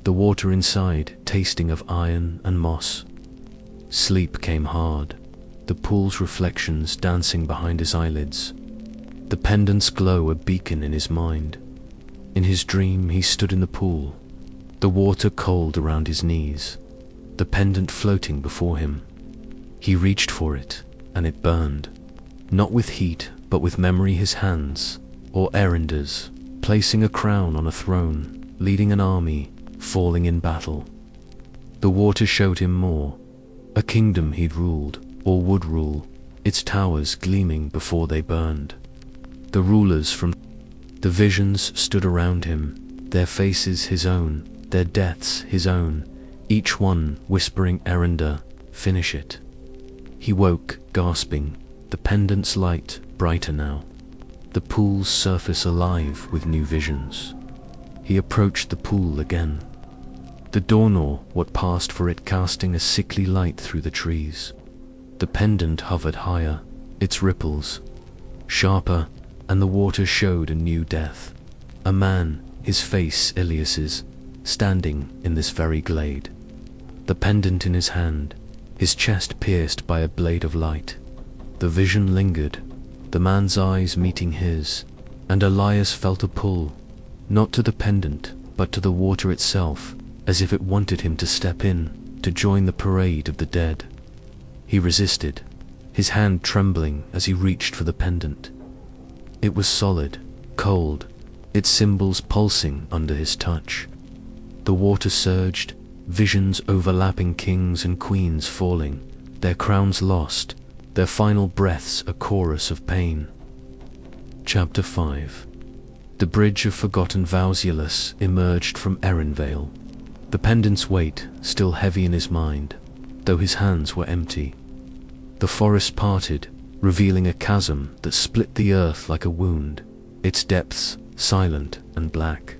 the water inside tasting of iron and moss. Sleep came hard, the pool's reflections dancing behind his eyelids, the pendant's glow a beacon in his mind. In his dream he stood in the pool, the water cold around his knees, the pendant floating before him. He reached for it, and it burned, not with heat but with memory. His hands, or Erinder's, placing a crown on a throne, leading an army, falling in battle. The water showed him more, a kingdom he'd ruled, or would rule, its towers gleaming before they burned. The rulers from the visions stood around him, their faces his own, their deaths his own, each one whispering, Erinder, finish it. He woke, gasping, the pendant's light brighter now, the pool's surface alive with new visions. He approached the pool again, the doorknob what passed for it casting a sickly light through the trees. The pendant hovered higher, its ripples sharper, and the water showed a new death. A man, his face Elias's, standing in this very glade, the pendant in his hand, his chest pierced by a blade of light. The vision lingered, the man's eyes meeting his, and Elias felt a pull, not to the pendant, but to the water itself, as if it wanted him to step in, to join the parade of the dead. He resisted, his hand trembling as he reached for the pendant. It was solid, cold, its symbols pulsing under his touch. The water surged, visions overlapping kings and queens falling, their crowns lost, their final breaths a chorus of pain. Chapter 5. The bridge of forgotten vows. Elias emerged from Erinvale, the pendant's weight still heavy in his mind, though his hands were empty. The forest parted, revealing a chasm that split the earth like a wound, its depths silent and black.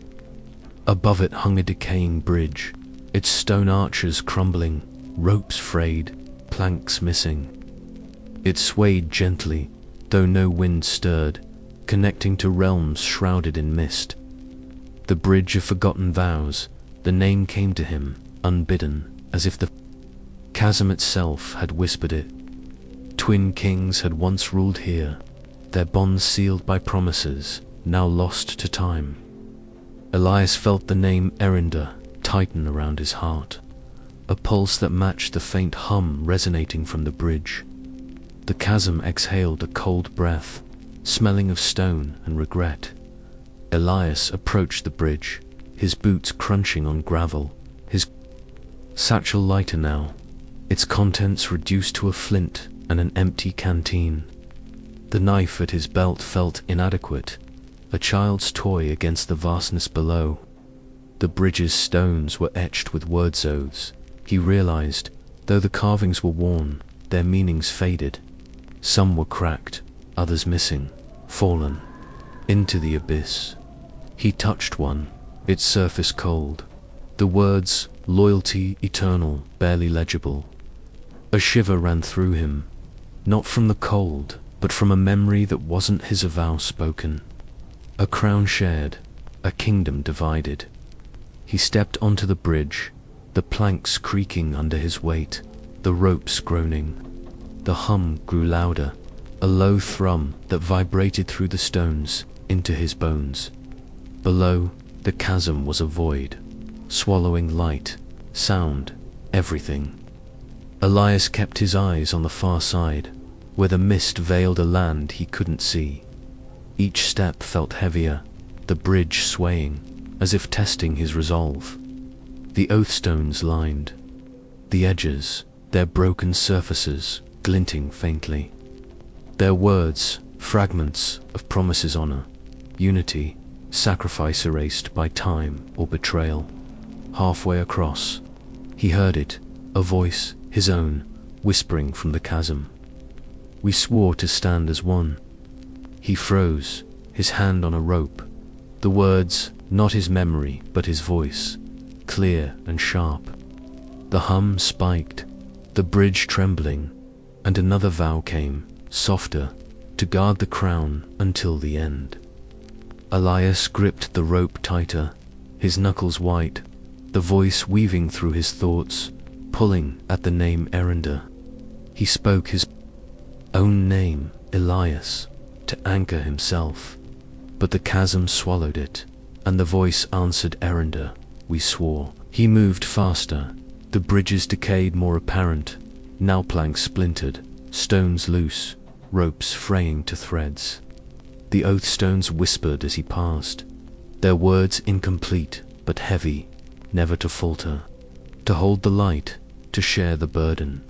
Above it hung a decaying bridge, its stone arches crumbling, ropes frayed, planks missing. It swayed gently, though no wind stirred, connecting to realms shrouded in mist. The bridge of forgotten vows, the name came to him, unbidden, as if the chasm itself had whispered it. Twin kings had once ruled here, their bonds sealed by promises, now lost to time. Elias felt the name Erinda tighten around his heart, a pulse that matched the faint hum resonating from the bridge. The chasm exhaled a cold breath, smelling of stone and regret. Elias approached the bridge, his boots crunching on gravel, his satchel lighter now, its contents reduced to a flint and an empty canteen. The knife at his belt felt inadequate, a child's toy against the vastness below. The bridge's stones were etched with words oaths, he realized, though the carvings were worn, their meanings faded. Some were cracked, others missing, fallen into the abyss. He touched one, its surface cold, the words, loyalty eternal, barely legible. A shiver ran through him, not from the cold, but from a memory that wasn't his vow spoken. A crown shared, a kingdom divided. He stepped onto the bridge, the planks creaking under his weight, the ropes groaning. The hum grew louder, a low thrum that vibrated through the stones, into his bones. Below, the chasm was a void, swallowing light, sound, everything. Elias kept his eyes on the far side, where the mist veiled a land he couldn't see. Each step felt heavier, the bridge swaying, as if testing his resolve. The oath stones lined the edges, their broken surfaces glinting faintly. Their words, fragments of promises, honor, unity, sacrifice erased by time or betrayal. Halfway across, he heard it, a voice, his own, whispering from the chasm. We swore to stand as one. He froze, his hand on a rope. The words, not his memory, but his voice, clear and sharp. The hum spiked, the bridge trembling, and another vow came, softer, to guard the crown until the end. Elias gripped the rope tighter, his knuckles white, the voice weaving through his thoughts, pulling at the name Erinda. He spoke his own name, Elias, to anchor himself, but the chasm swallowed it, and the voice answered Erinda, we swore. He moved faster, the bridges decayed more apparent, now planks splintered, stones loose, ropes fraying to threads. The oath stones whispered as he passed, their words incomplete but heavy, never to falter, to hold the light, to share the burden.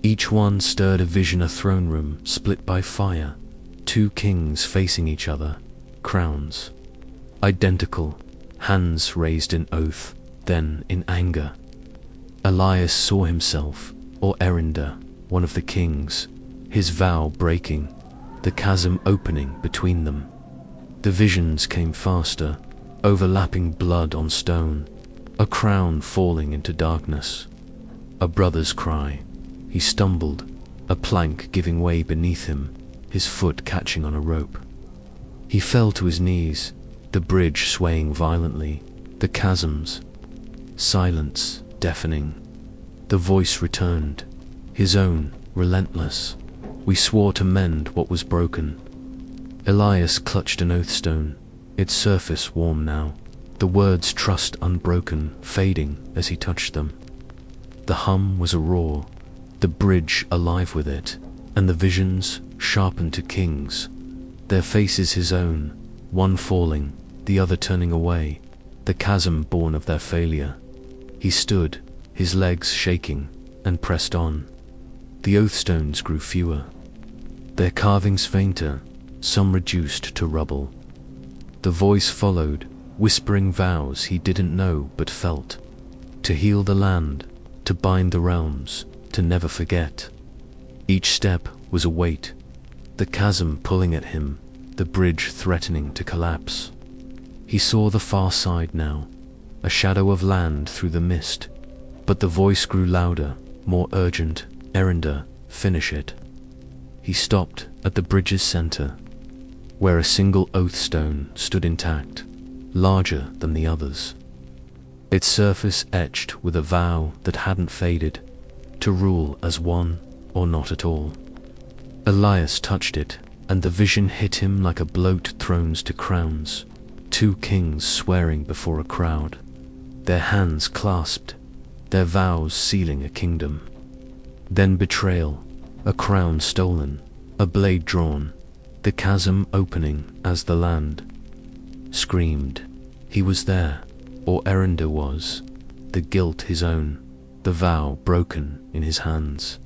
Each one stirred a vision, a throne room split by fire, two kings facing each other, crowns identical, hands raised in oath, then in anger. Elias saw himself, or Erinda, one of the kings, his vow breaking, the chasm opening between them. The visions came faster, overlapping blood on stone, a crown falling into darkness. A brother's cry. He stumbled, a plank giving way beneath him, his foot catching on a rope. He fell to his knees, the bridge swaying violently, the chasms. Silence, deafening. The voice returned, his own, relentless. We swore to mend what was broken. Elias clutched an oathstone, its surface warm now, the words trust unbroken, fading as he touched them. The hum was a roar, the bridge alive with it, and the visions sharpened to kings, their faces his own, one falling, the other turning away, the chasm born of their failure. He stood, his legs shaking, and pressed on. The oathstones grew fewer, their carvings fainter, some reduced to rubble. The voice followed, whispering vows he didn't know but felt. To heal the land, to bind the realms, to never forget. Each step was a weight, the chasm pulling at him, the bridge threatening to collapse. He saw the far side now, a shadow of land through the mist, but the voice grew louder, more urgent. Erinder, finish it. He stopped at the bridge's center, where a single oathstone stood intact, larger than the others. Its surface etched with a vow that hadn't faded, to rule as one or not at all. Elias touched it, and the vision hit him like a bloat thrown to crowns, two kings swearing before a crowd, their hands clasped, their vows sealing a kingdom. Then betrayal, a crown stolen, a blade drawn, the chasm opening as the land screamed. He was there, or Erinder was, the guilt his own, the vow broken in his hands.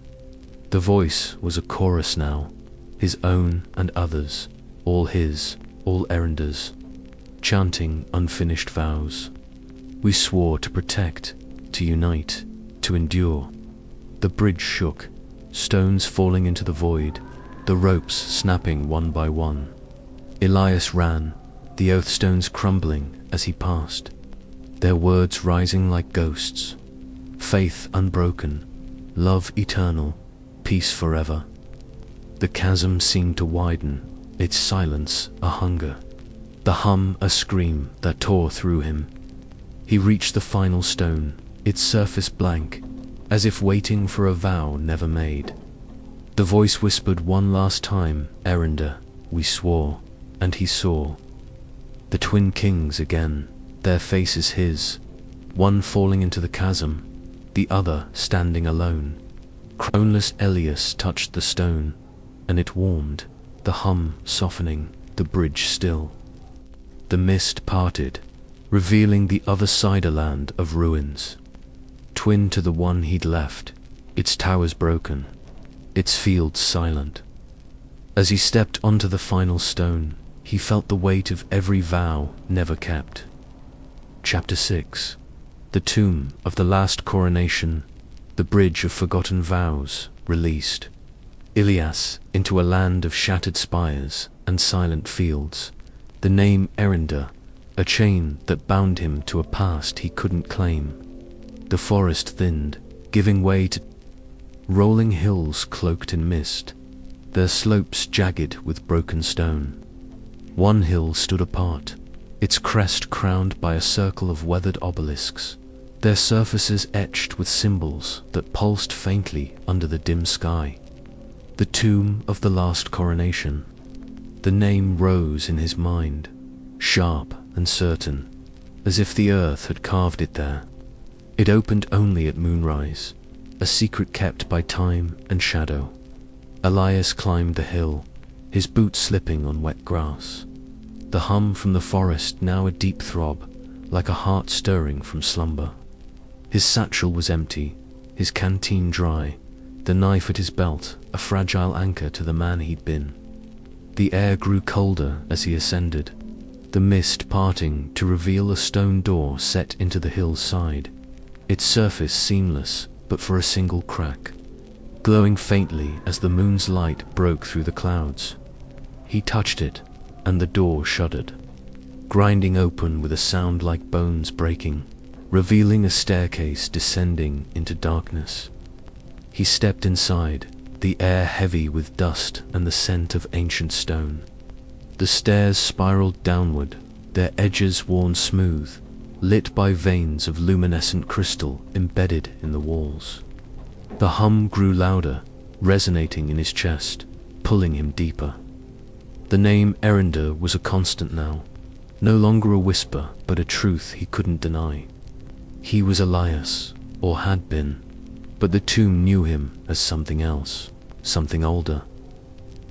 The voice was a chorus now, his own and others, all his, all Erinder's, chanting unfinished vows. We swore to protect, to unite, to endure. The bridge shook, stones falling into the void, the ropes snapping one by one. Elias ran, the oathstones crumbling as he passed, their words rising like ghosts. Faith unbroken, love eternal, peace forever. The chasm seemed to widen, its silence a hunger, the hum a scream that tore through him. He reached the final stone, its surface blank, as if waiting for a vow never made. The voice whispered one last time, Erinder, we swore, and he saw. The twin kings again, their faces his, one falling into the chasm, the other standing alone. Crownless Elias touched the stone, and it warmed, the hum softening, the bridge still. The mist parted, revealing the other side, a land of ruins, twin to the one he'd left, its towers broken, its fields silent. As he stepped onto the final stone, he felt the weight of every vow never kept. Chapter 6. The Tomb of the Last Coronation, the Bridge of Forgotten Vows, released. Elias into a land of shattered spires and silent fields, the name Erinder, a chain that bound him to a past he couldn't claim. The forest thinned, giving way to rolling hills cloaked in mist, their slopes jagged with broken stone. One hill stood apart, its crest crowned by a circle of weathered obelisks, their surfaces etched with symbols that pulsed faintly under the dim sky. The Tomb of the Last Coronation. The name rose in his mind, sharp and certain, as if the earth had carved it there. It opened only at moonrise, a secret kept by time and shadow. Elias climbed the hill, his boots slipping on wet grass. The hum from the forest now a deep throb, like a heart stirring from slumber. His satchel was empty, his canteen dry, the knife at his belt a fragile anchor to the man he'd been. The air grew colder as he ascended, the mist parting to reveal a stone door set into the hill's side, its surface seamless but for a single crack, glowing faintly as the moon's light broke through the clouds. He touched it, and the door shuddered, grinding open with a sound like bones breaking, revealing a staircase descending into darkness. He stepped inside, the air heavy with dust and the scent of ancient stone. The stairs spiraled downward, their edges worn smooth, lit by veins of luminescent crystal embedded in the walls. The hum grew louder, resonating in his chest, pulling him deeper. The name Erinder was a constant now, no longer a whisper, but a truth he couldn't deny. He was Elias, or had been, but the tomb knew him as something else, something older.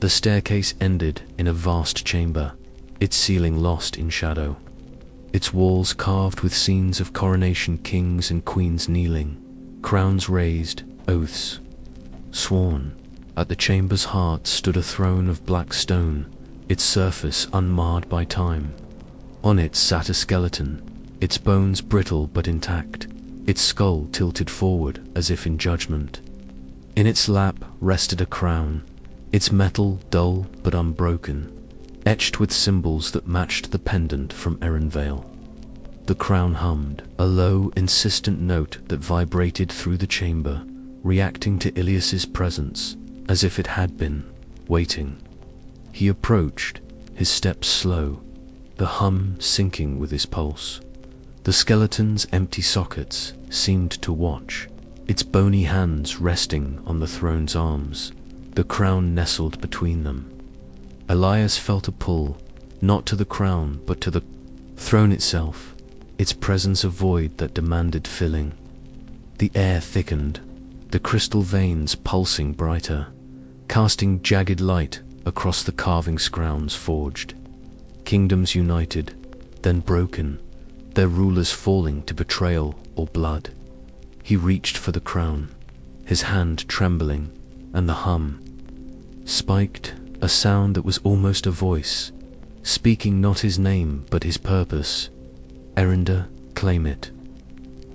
The staircase ended in a vast chamber, its ceiling lost in shadow, its walls carved with scenes of coronation, kings and queens kneeling, crowns raised, oaths sworn. At the chamber's heart stood a throne of black stone, its surface unmarred by time. On it sat a skeleton, its bones brittle but intact, its skull tilted forward as if in judgment. In its lap rested a crown, its metal dull but unbroken, etched with symbols that matched the pendant from Erenvale. The crown hummed, a low, insistent note that vibrated through the chamber, reacting to Ilias's presence, as if it had been waiting. He approached, his steps slow, the hum syncing with his pulse. The skeleton's empty sockets seemed to watch, its bony hands resting on the throne's arms, the crown nestled between them. Elias felt a pull, not to the crown but to the throne itself, its presence a void that demanded filling. The air thickened, the crystal veins pulsing brighter, casting jagged light across the carvings crowns forged. Kingdoms united, then broken, their rulers falling to betrayal or blood. He reached for the crown, his hand trembling, and the hum spiked, a sound that was almost a voice, speaking not his name but his purpose. Erinder, claim it.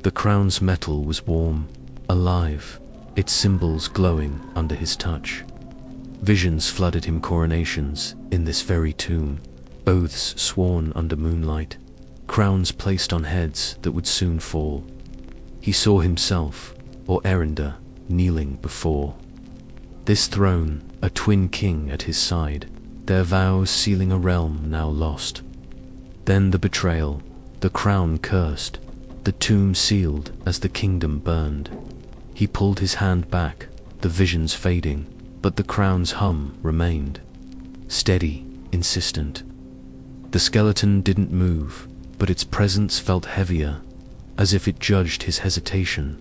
The crown's metal was warm, alive, its symbols glowing under his touch. Visions flooded him, coronations in this very tomb, oaths sworn under moonlight, crowns placed on heads that would soon fall. He saw himself, or Erinder, kneeling before this throne, a twin king at his side, their vows sealing a realm now lost. Then the betrayal, the crown cursed, the tomb sealed as the kingdom burned. He pulled his hand back, the visions fading, but the crown's hum remained, steady, insistent. The skeleton didn't move, but its presence felt heavier, as if it judged his hesitation.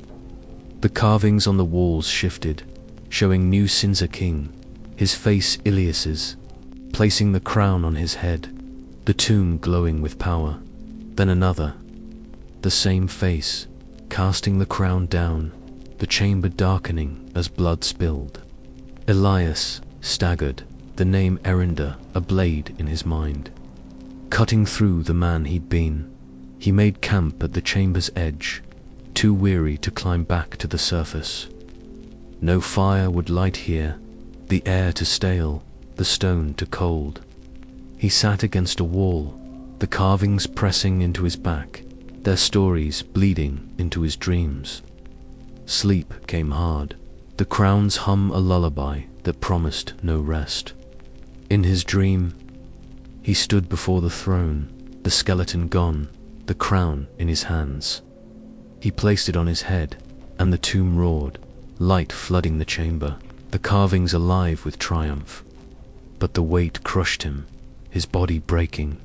The carvings on the walls shifted, showing new Sinza king, his face Ilias's, placing the crown on his head, the tomb glowing with power. Then another, the same face, casting the crown down, the chamber darkening as blood spilled. Elias staggered, the name Erinder a blade in his mind. Cutting through the man he'd been, he made camp at the chamber's edge, too weary to climb back to the surface. No fire would light here, the air too stale, the stone too cold. He sat against a wall, the carvings pressing into his back, their stories bleeding into his dreams. Sleep came hard, the crown's hum a lullaby that promised no rest. In his dream, he stood before the throne, the skeleton gone, the crown in his hands. He placed it on his head, and the tomb roared, light flooding the chamber, the carvings alive with triumph. But the weight crushed him, his body breaking,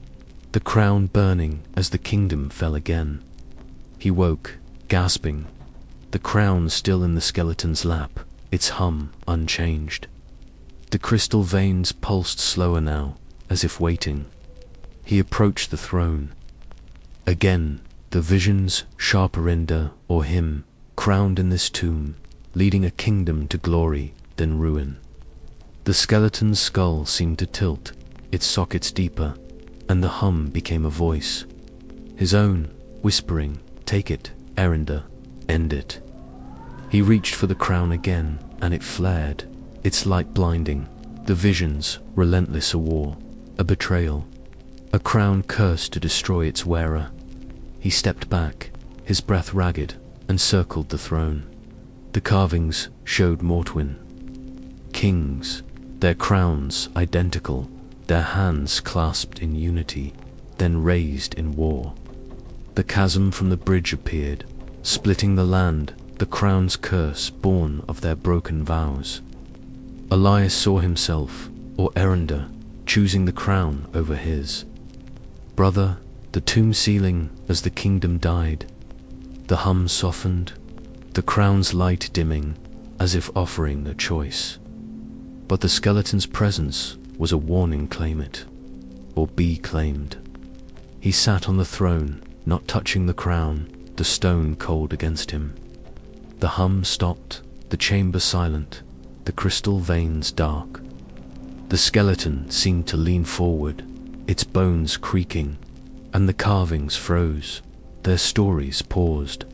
the crown burning as the kingdom fell again. He woke, gasping, the crown still in the skeleton's lap, its hum unchanged. The crystal veins pulsed slower now, as if waiting. He approached the throne. Again, the visions, sharper Erinder or him, crowned in this tomb, leading a kingdom to glory, then ruin. The skeleton's skull seemed to tilt, its sockets deeper, and the hum became a voice. His own, whispering, "Take it, Erinder, end it." He reached for the crown again, and it flared, its light blinding, the visions, relentless a war, a betrayal, a crown cursed to destroy its wearer. He stepped back, his breath ragged, and circled the throne. The carvings showed Mortwin. Kings, their crowns identical, their hands clasped in unity, then raised in war. The chasm from the bridge appeared, splitting the land, the crown's curse born of their broken vows. Elias saw himself, or Erinder, choosing the crown over his. Brother, the tomb ceiling as the kingdom died. The hum softened, the crown's light dimming, as if offering a choice. But the skeleton's presence was a warning: claim it, or be claimed. He sat on the throne, not touching the crown, the stone cold against him. The hum stopped, the chamber silent, the crystal veins dark. The skeleton seemed to lean forward, its bones creaking, and the carvings froze, their stories paused.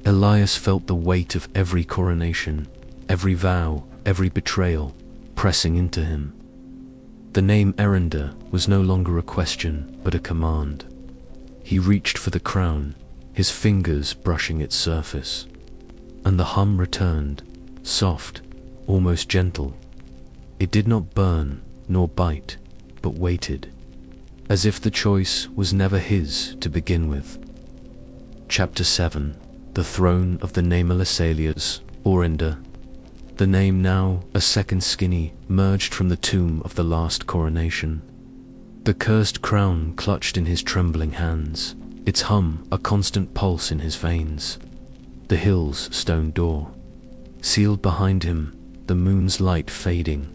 Elias felt the weight of every coronation, every vow, every betrayal, pressing into him. The name Erinder was no longer a question, but a command. He reached for the crown, his fingers brushing its surface. And the hum returned, soft, almost gentle. It did not burn, nor bite, but waited, as if the choice was never his to begin with. Chapter 7. The Throne of the Nameless Alias, Orinder. The name now, a second skinny, merged from the tomb of the last coronation. The cursed crown clutched in his trembling hands, its hum a constant pulse in his veins. The hill's stone door, sealed behind him, the moon's light fading,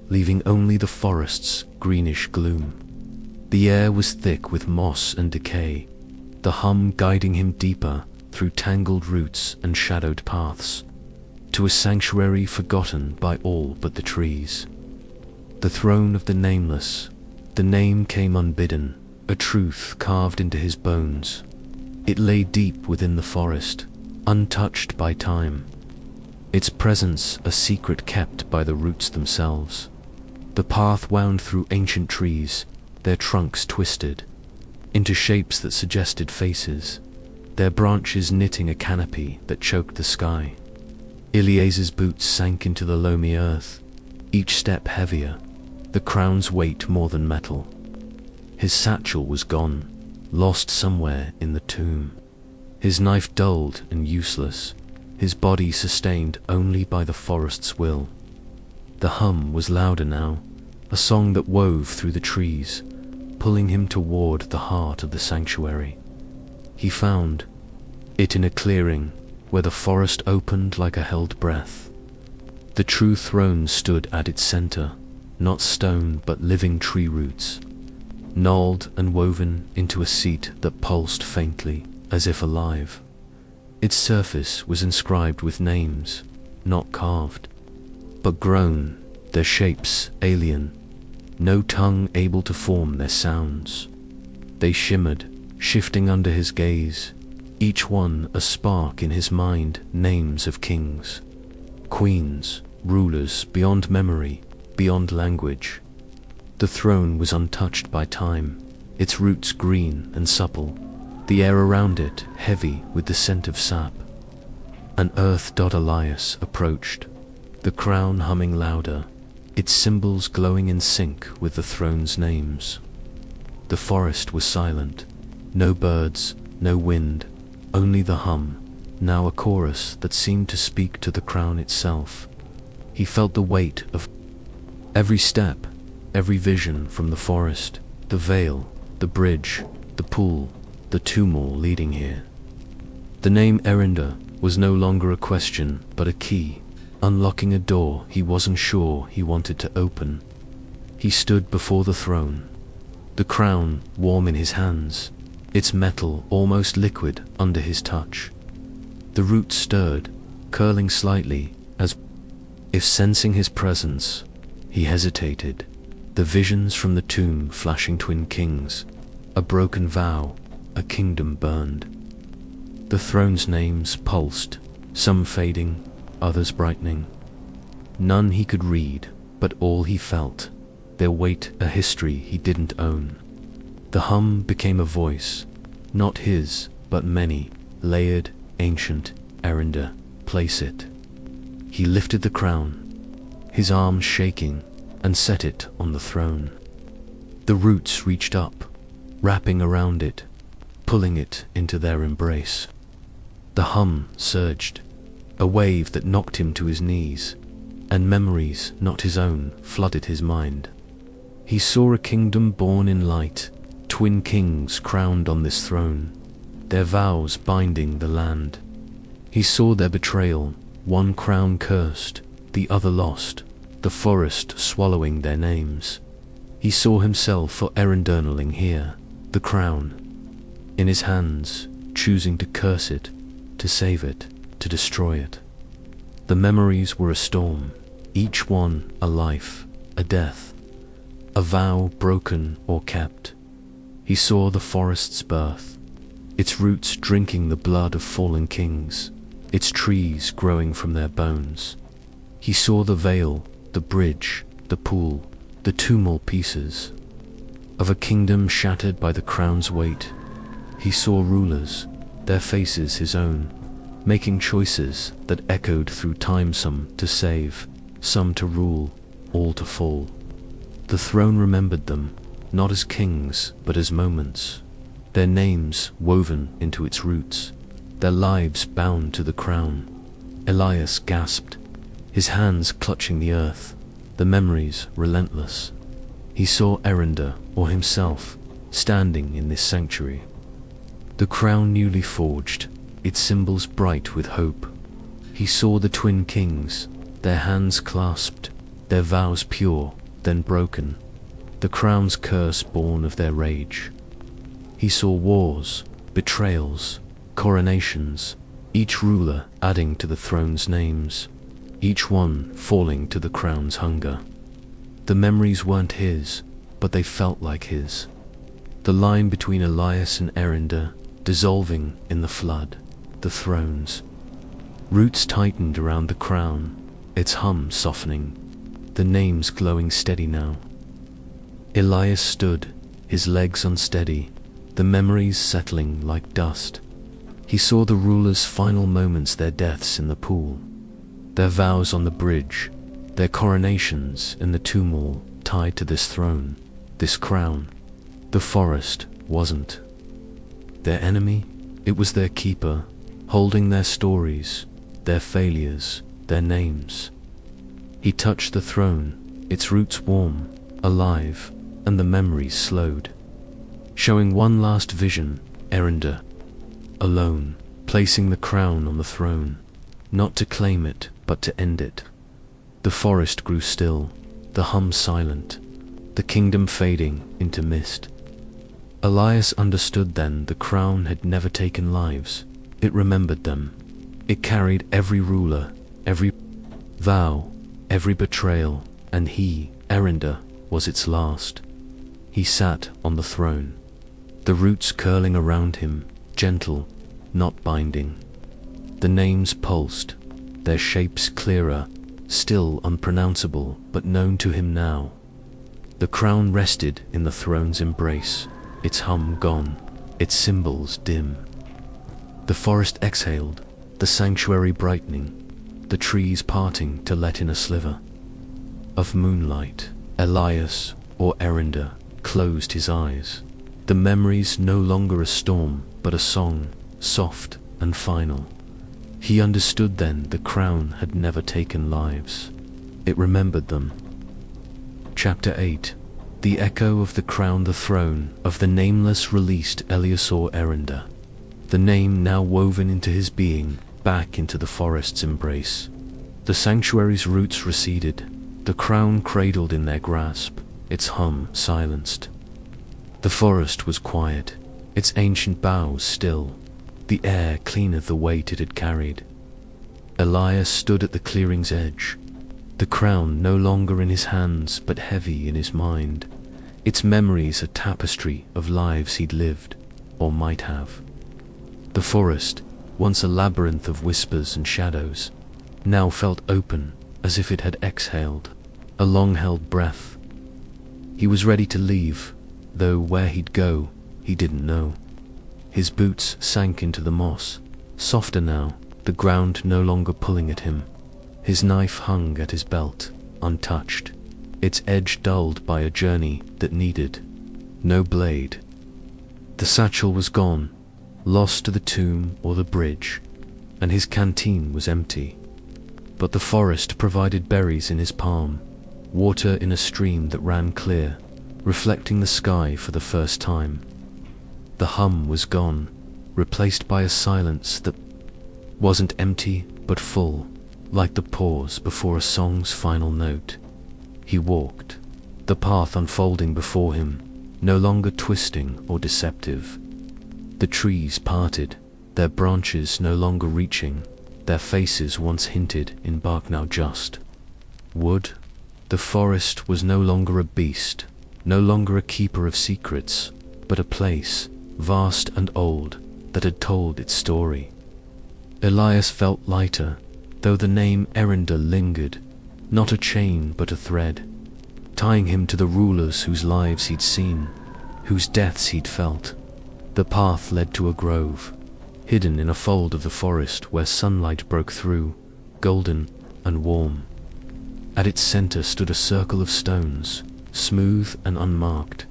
leaving only the forest's greenish gloom. The air was thick with moss and decay, the hum guiding him deeper through tangled roots and shadowed paths, to a sanctuary forgotten by all but the trees. The throne of the nameless. The name came unbidden, a truth carved into his bones. It lay deep within the forest, untouched by time. Its presence a secret kept by the roots themselves. The path wound through ancient trees, their trunks twisted into shapes that suggested faces, their branches knitting a canopy that choked the sky. Elias's boots sank into the loamy earth, each step heavier, the crown's weight more than metal. His satchel was gone, lost somewhere in the tomb. His knife dulled and useless, his body sustained only by the forest's will. The hum was louder now, a song that wove through the trees, pulling him toward the heart of the sanctuary. He found it in a clearing where the forest opened like a held breath. The true throne stood at its center, not stone but living tree roots, gnawed and woven into a seat that pulsed faintly, as if alive. Its surface was inscribed with names, not carved, but grown, their shapes alien, no tongue able to form their sounds. They shimmered, shifting under his gaze, each one a spark in his mind, names of kings, queens, rulers beyond memory, beyond language. The throne was untouched by time, its roots green and supple, the air around it heavy with the scent of sap. An earth-god Elias approached, the crown humming louder, its symbols glowing in sync with the throne's names. The forest was silent, no birds, no wind, only the hum, now a chorus that seemed to speak to the crown itself. He felt the weight of every step, every vision from the forest, the veil, the bridge, the pool, the tomb all leading here. The name Erinder was no longer a question, but a key, unlocking a door he wasn't sure he wanted to open. He stood before the throne, the crown warm in his hands, its metal almost liquid under his touch. The roots stirred, curling slightly, as if sensing his presence. He hesitated, the visions from the tomb flashing twin kings, a broken vow, a kingdom burned. The throne's names pulsed, some fading, others brightening. None he could read, but all he felt, their weight a history he didn't own. The hum became a voice, not his, but many, layered, ancient, Erinder, place it. He lifted the crown, his arms shaking, and set it on the throne. The roots reached up, wrapping around it, pulling it into their embrace. The hum surged, a wave that knocked him to his knees, and memories not his own flooded his mind. He saw a kingdom born in light, twin kings crowned on this throne, their vows binding the land. He saw their betrayal, one crown cursed, the other lost, the forest swallowing their names. He saw himself for journaling here, the crown in his hands, choosing to curse it, to save it, to destroy it. The memories were a storm, each one a life, a death, a vow broken or kept. He saw the forest's birth, its roots drinking the blood of fallen kings, its trees growing from their bones. He saw the veil, the bridge, the pool, the tumult pieces of a kingdom shattered by the crown's weight. He saw rulers, their faces his own, making choices that echoed through time, some to save, some to rule, all to fall. The throne remembered them, not as kings, but as moments, their names woven into its roots, their lives bound to the crown. Elias gasped, his hands clutching the earth, the memories relentless. He saw Erenda, or himself, standing in this sanctuary. The crown newly forged, its symbols bright with hope. He saw the twin kings, their hands clasped, their vows pure, then broken, the crown's curse born of their rage. He saw wars, betrayals, coronations, each ruler adding to the throne's names, each one falling to the crown's hunger. The memories weren't his, but they felt like his. The line between Elias and Erenda dissolving in the flood, the throne's roots tightened around the crown, its hum softening, the names glowing steady now. Elias stood, his legs unsteady, the memories settling like dust. He saw the rulers' final moments, their deaths in the pool, their vows on the bridge, their coronations in the tumult tied to this throne, this crown. The forest wasn't their enemy, it was their keeper, holding their stories, their failures, their names. He touched the throne, its roots warm, alive, and the memories slowed, showing one last vision, Erenda, alone, placing the crown on the throne, not to claim it, but to end it. The forest grew still, the hum silent, the kingdom fading into mist. Elias understood then the crown had never taken lives, it remembered them. It carried every ruler, every vow, every betrayal, and he, Erenda, was its last. He sat on the throne, the roots curling around him, gentle, not binding. The names pulsed, their shapes clearer, still unpronounceable, but known to him now. The crown rested in the throne's embrace, its hum gone, its symbols dim. The forest exhaled, the sanctuary brightening, the trees parting to let in a sliver of moonlight. Elias, or Erenda, closed his eyes. The memories no longer a storm, but a song, soft and final. He understood then the crown had never taken lives. It remembered them. Chapter 8. The echo of the crown, the throne of the nameless released Elias or Erenda. The name now woven into his being, back into the forest's embrace. The sanctuary's roots receded, the crown cradled in their grasp, its hum silenced. The forest was quiet, its ancient boughs still, the air clean of the weight it had carried. Elias stood at the clearing's edge, the crown no longer in his hands but heavy in his mind, its memories a tapestry of lives he'd lived, or might have. The forest, once a labyrinth of whispers and shadows, now felt open as if it had exhaled, a long-held breath. He was ready to leave, though where he'd go, he didn't know. His boots sank into the moss, softer now, the ground no longer pulling at him. His knife hung at his belt, untouched, its edge dulled by a journey that needed no blade. The satchel was gone, lost to the tomb or the bridge, and his canteen was empty. But the forest provided berries in his palm, water in a stream that ran clear, reflecting the sky for the first time. The hum was gone, replaced by a silence that wasn't empty but full, like the pause before a song's final note. He walked, the path unfolding before him, no longer twisting or deceptive. The trees parted, their branches no longer reaching, their faces once hinted in bark now just wood. The forest was no longer a beast, no longer a keeper of secrets, but a place, vast and old, that had told its story. Elias felt lighter, though the name Erinder lingered, not a chain but a thread, tying him to the rulers whose lives he'd seen, whose deaths he'd felt. The path led to a grove, hidden in a fold of the forest where sunlight broke through, golden and warm. At its center stood a circle of stones, smooth and unmarked,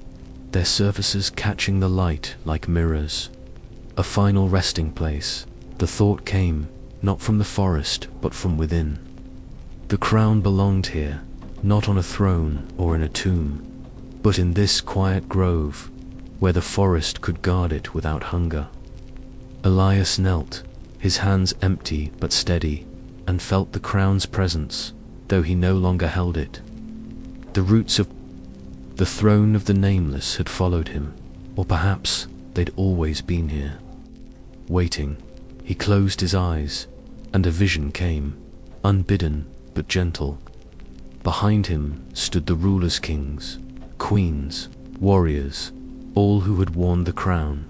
their surfaces catching the light like mirrors. A final resting place, the thought came, not from the forest, but from within. The crown belonged here, not on a throne or in a tomb, but in this quiet grove, where the forest could guard it without hunger. Elias knelt, his hands empty but steady, and felt the crown's presence, though he no longer held it. The roots of the throne of the nameless had followed him, or perhaps they'd always been here. Waiting, he closed his eyes, and a vision came, unbidden but gentle. Behind him stood the rulers' kings, queens, warriors, all who had worn the crown.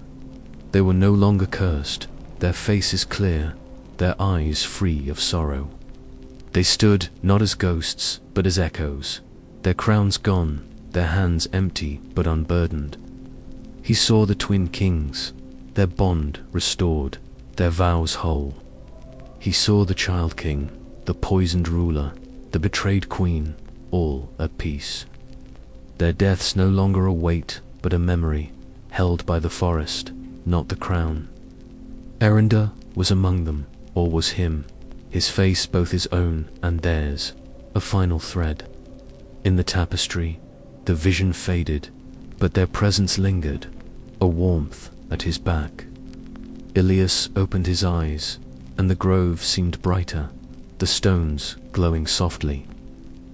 They were no longer cursed, their faces clear, their eyes free of sorrow. They stood not as ghosts, but as echoes, their crowns gone, their hands empty but unburdened. He saw the twin kings, their bond restored, their vows whole. He saw the child king, the poisoned ruler, the betrayed queen, all at peace. Their deaths no longer a weight, but a memory, held by the forest, not the crown. Erinder was among them, or was him, his face both his own and theirs, a final thread. In the tapestry, the vision faded, but their presence lingered, a warmth at his back. Elias opened his eyes, and the grove seemed brighter, the stones glowing softly,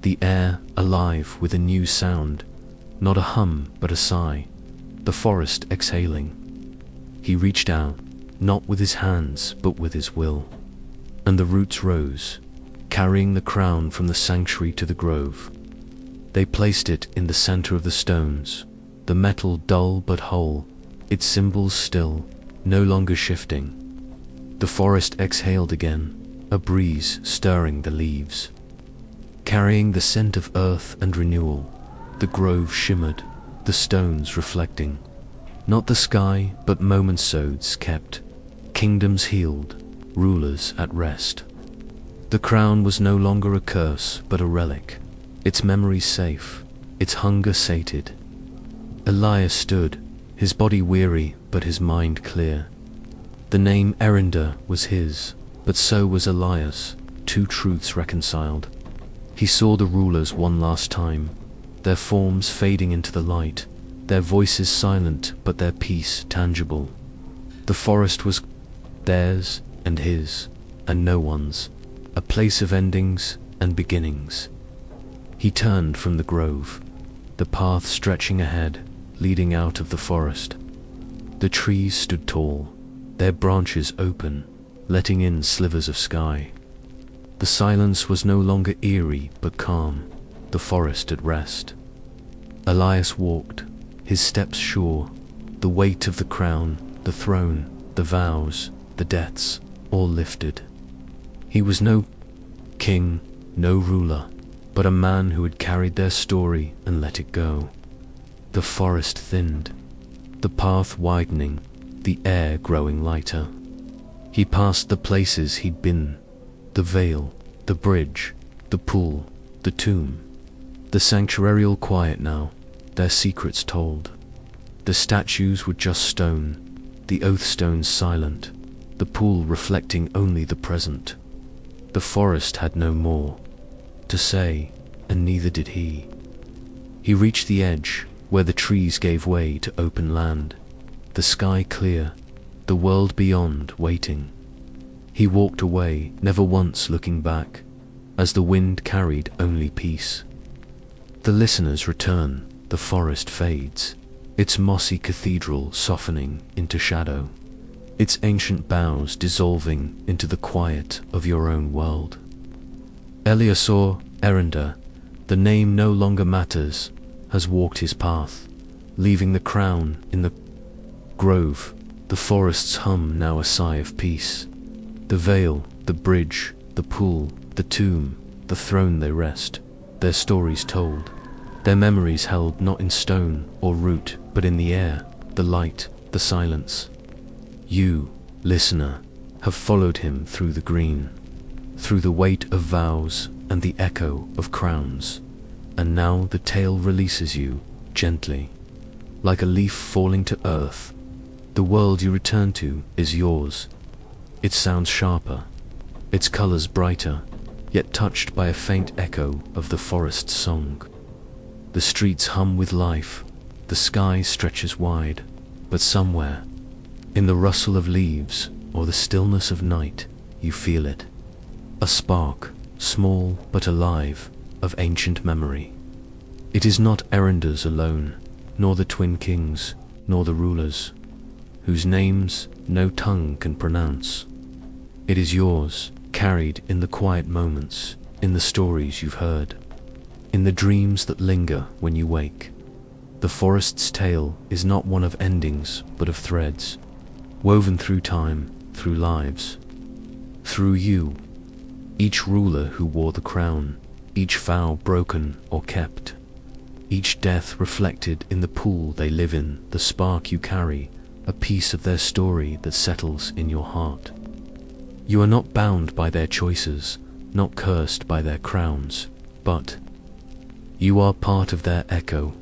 the air alive with a new sound, not a hum but a sigh, the forest exhaling. He reached out, not with his hands but with his will, and the roots rose, carrying the crown from the sanctuary to the grove. They placed it in the center of the stones, the metal dull but whole, its symbols still, no longer shifting. The forest exhaled again, a breeze stirring the leaves. Carrying the scent of earth and renewal, the grove shimmered, the stones reflecting. Not the sky, but moments kept, kingdoms healed, rulers at rest. The crown was no longer a curse, but a relic, its memories safe, its hunger sated. Elias stood, his body weary, but his mind clear. The name Erinder was his, but so was Elias, two truths reconciled. He saw the rulers one last time, their forms fading into the light, their voices silent but their peace tangible. The forest was theirs and his, and no one's, a place of endings and beginnings. He turned from the grove, the path stretching ahead, leading out of the forest. The trees stood tall, their branches open, letting in slivers of sky. The silence was no longer eerie but calm, the forest at rest. Elias walked, his steps sure, the weight of the crown, the throne, the vows, the debts, all lifted. He was no king, no ruler, but a man who had carried their story and let it go. The forest thinned, the path widening, the air growing lighter. He passed the places he'd been, the vale, the bridge, the pool, the tomb. The sanctuary all quiet now, their secrets told. The statues were just stone, the oath stones silent, the pool reflecting only the present. The forest had no more to say, and neither did he. He reached the edge, where the trees gave way to open land, the sky clear, the world beyond waiting. He walked away, never once looking back, as the wind carried only peace. The listeners return, the forest fades, its mossy cathedral softening into shadow, its ancient boughs dissolving into the quiet of your own world. Eleazar Erender, the name no longer matters, has walked his path, leaving the crown in the grove, the forest's hum now a sigh of peace. The vale, the bridge, the pool, the tomb, the throne they rest, their stories told, their memories held not in stone or root, but in the air, the light, the silence. You, listener, have followed him through the green, through the weight of vows and the echo of crowns, and now the tale releases you gently, like a leaf falling to earth. The world you return to is yours. Its sounds sharper, its colors brighter, yet touched by a faint echo of the forest's song. The streets hum with life, the sky stretches wide, but somewhere, in the rustle of leaves or the stillness of night, you feel it. A spark, small but alive, of ancient memory. It is not Erender's alone, nor the twin kings, nor the rulers, whose names no tongue can pronounce. It is yours, carried in the quiet moments, in the stories you've heard, in the dreams that linger when you wake. The forest's tale is not one of endings, but of threads, woven through time, through lives, through you, each ruler who wore the crown, each vow broken or kept, each death reflected in the pool they live in, the spark you carry, a piece of their story that settles in your heart. You are not bound by their choices, not cursed by their crowns, but you are part of their echo,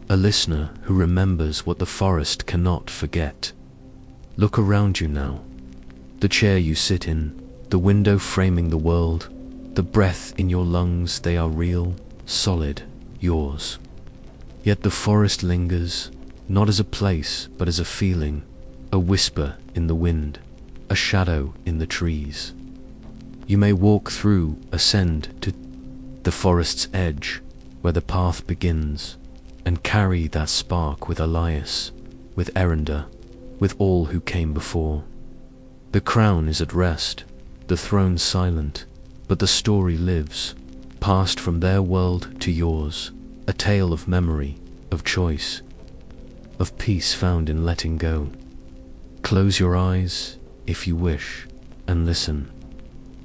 a listener who remembers what the forest cannot forget. Look around you now. The chair you sit in, the window framing the world, the breath in your lungs, they are real, solid, yours. Yet the forest lingers, not as a place, but as a feeling, a whisper in the wind, a shadow in the trees. You may walk through, ascend to the forest's edge, where the path begins, and carry that spark with Elias, with Erender, with all who came before. The crown is at rest, the throne silent, but the story lives, passed from their world to yours, a tale of memory, of choice, of peace found in letting go. Close your eyes, if you wish, and listen.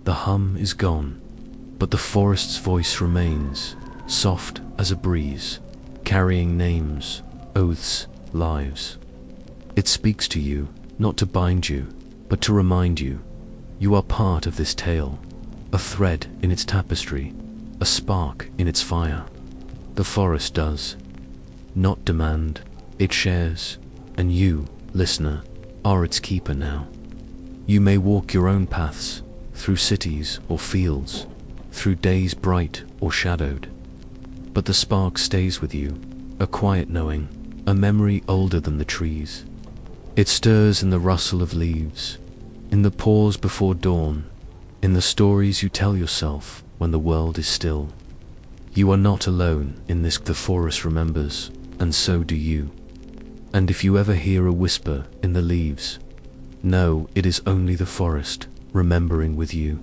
The hum is gone, but the forest's voice remains, soft as a breeze, carrying names, oaths, lives. It speaks to you, not to bind you, but to remind you, you are part of this tale, a thread in its tapestry, a spark in its fire. The forest does not demand, it shares, and you, listener, are its keeper now. You may walk your own paths, through cities or fields, through days bright or shadowed, but the spark stays with you, a quiet knowing, a memory older than the trees. It stirs in the rustle of leaves, in the pause before dawn, in the stories you tell yourself when the world is still. You are not alone in this, the forest remembers, and so do you. And if you ever hear a whisper in the leaves, know it is only the forest remembering with you.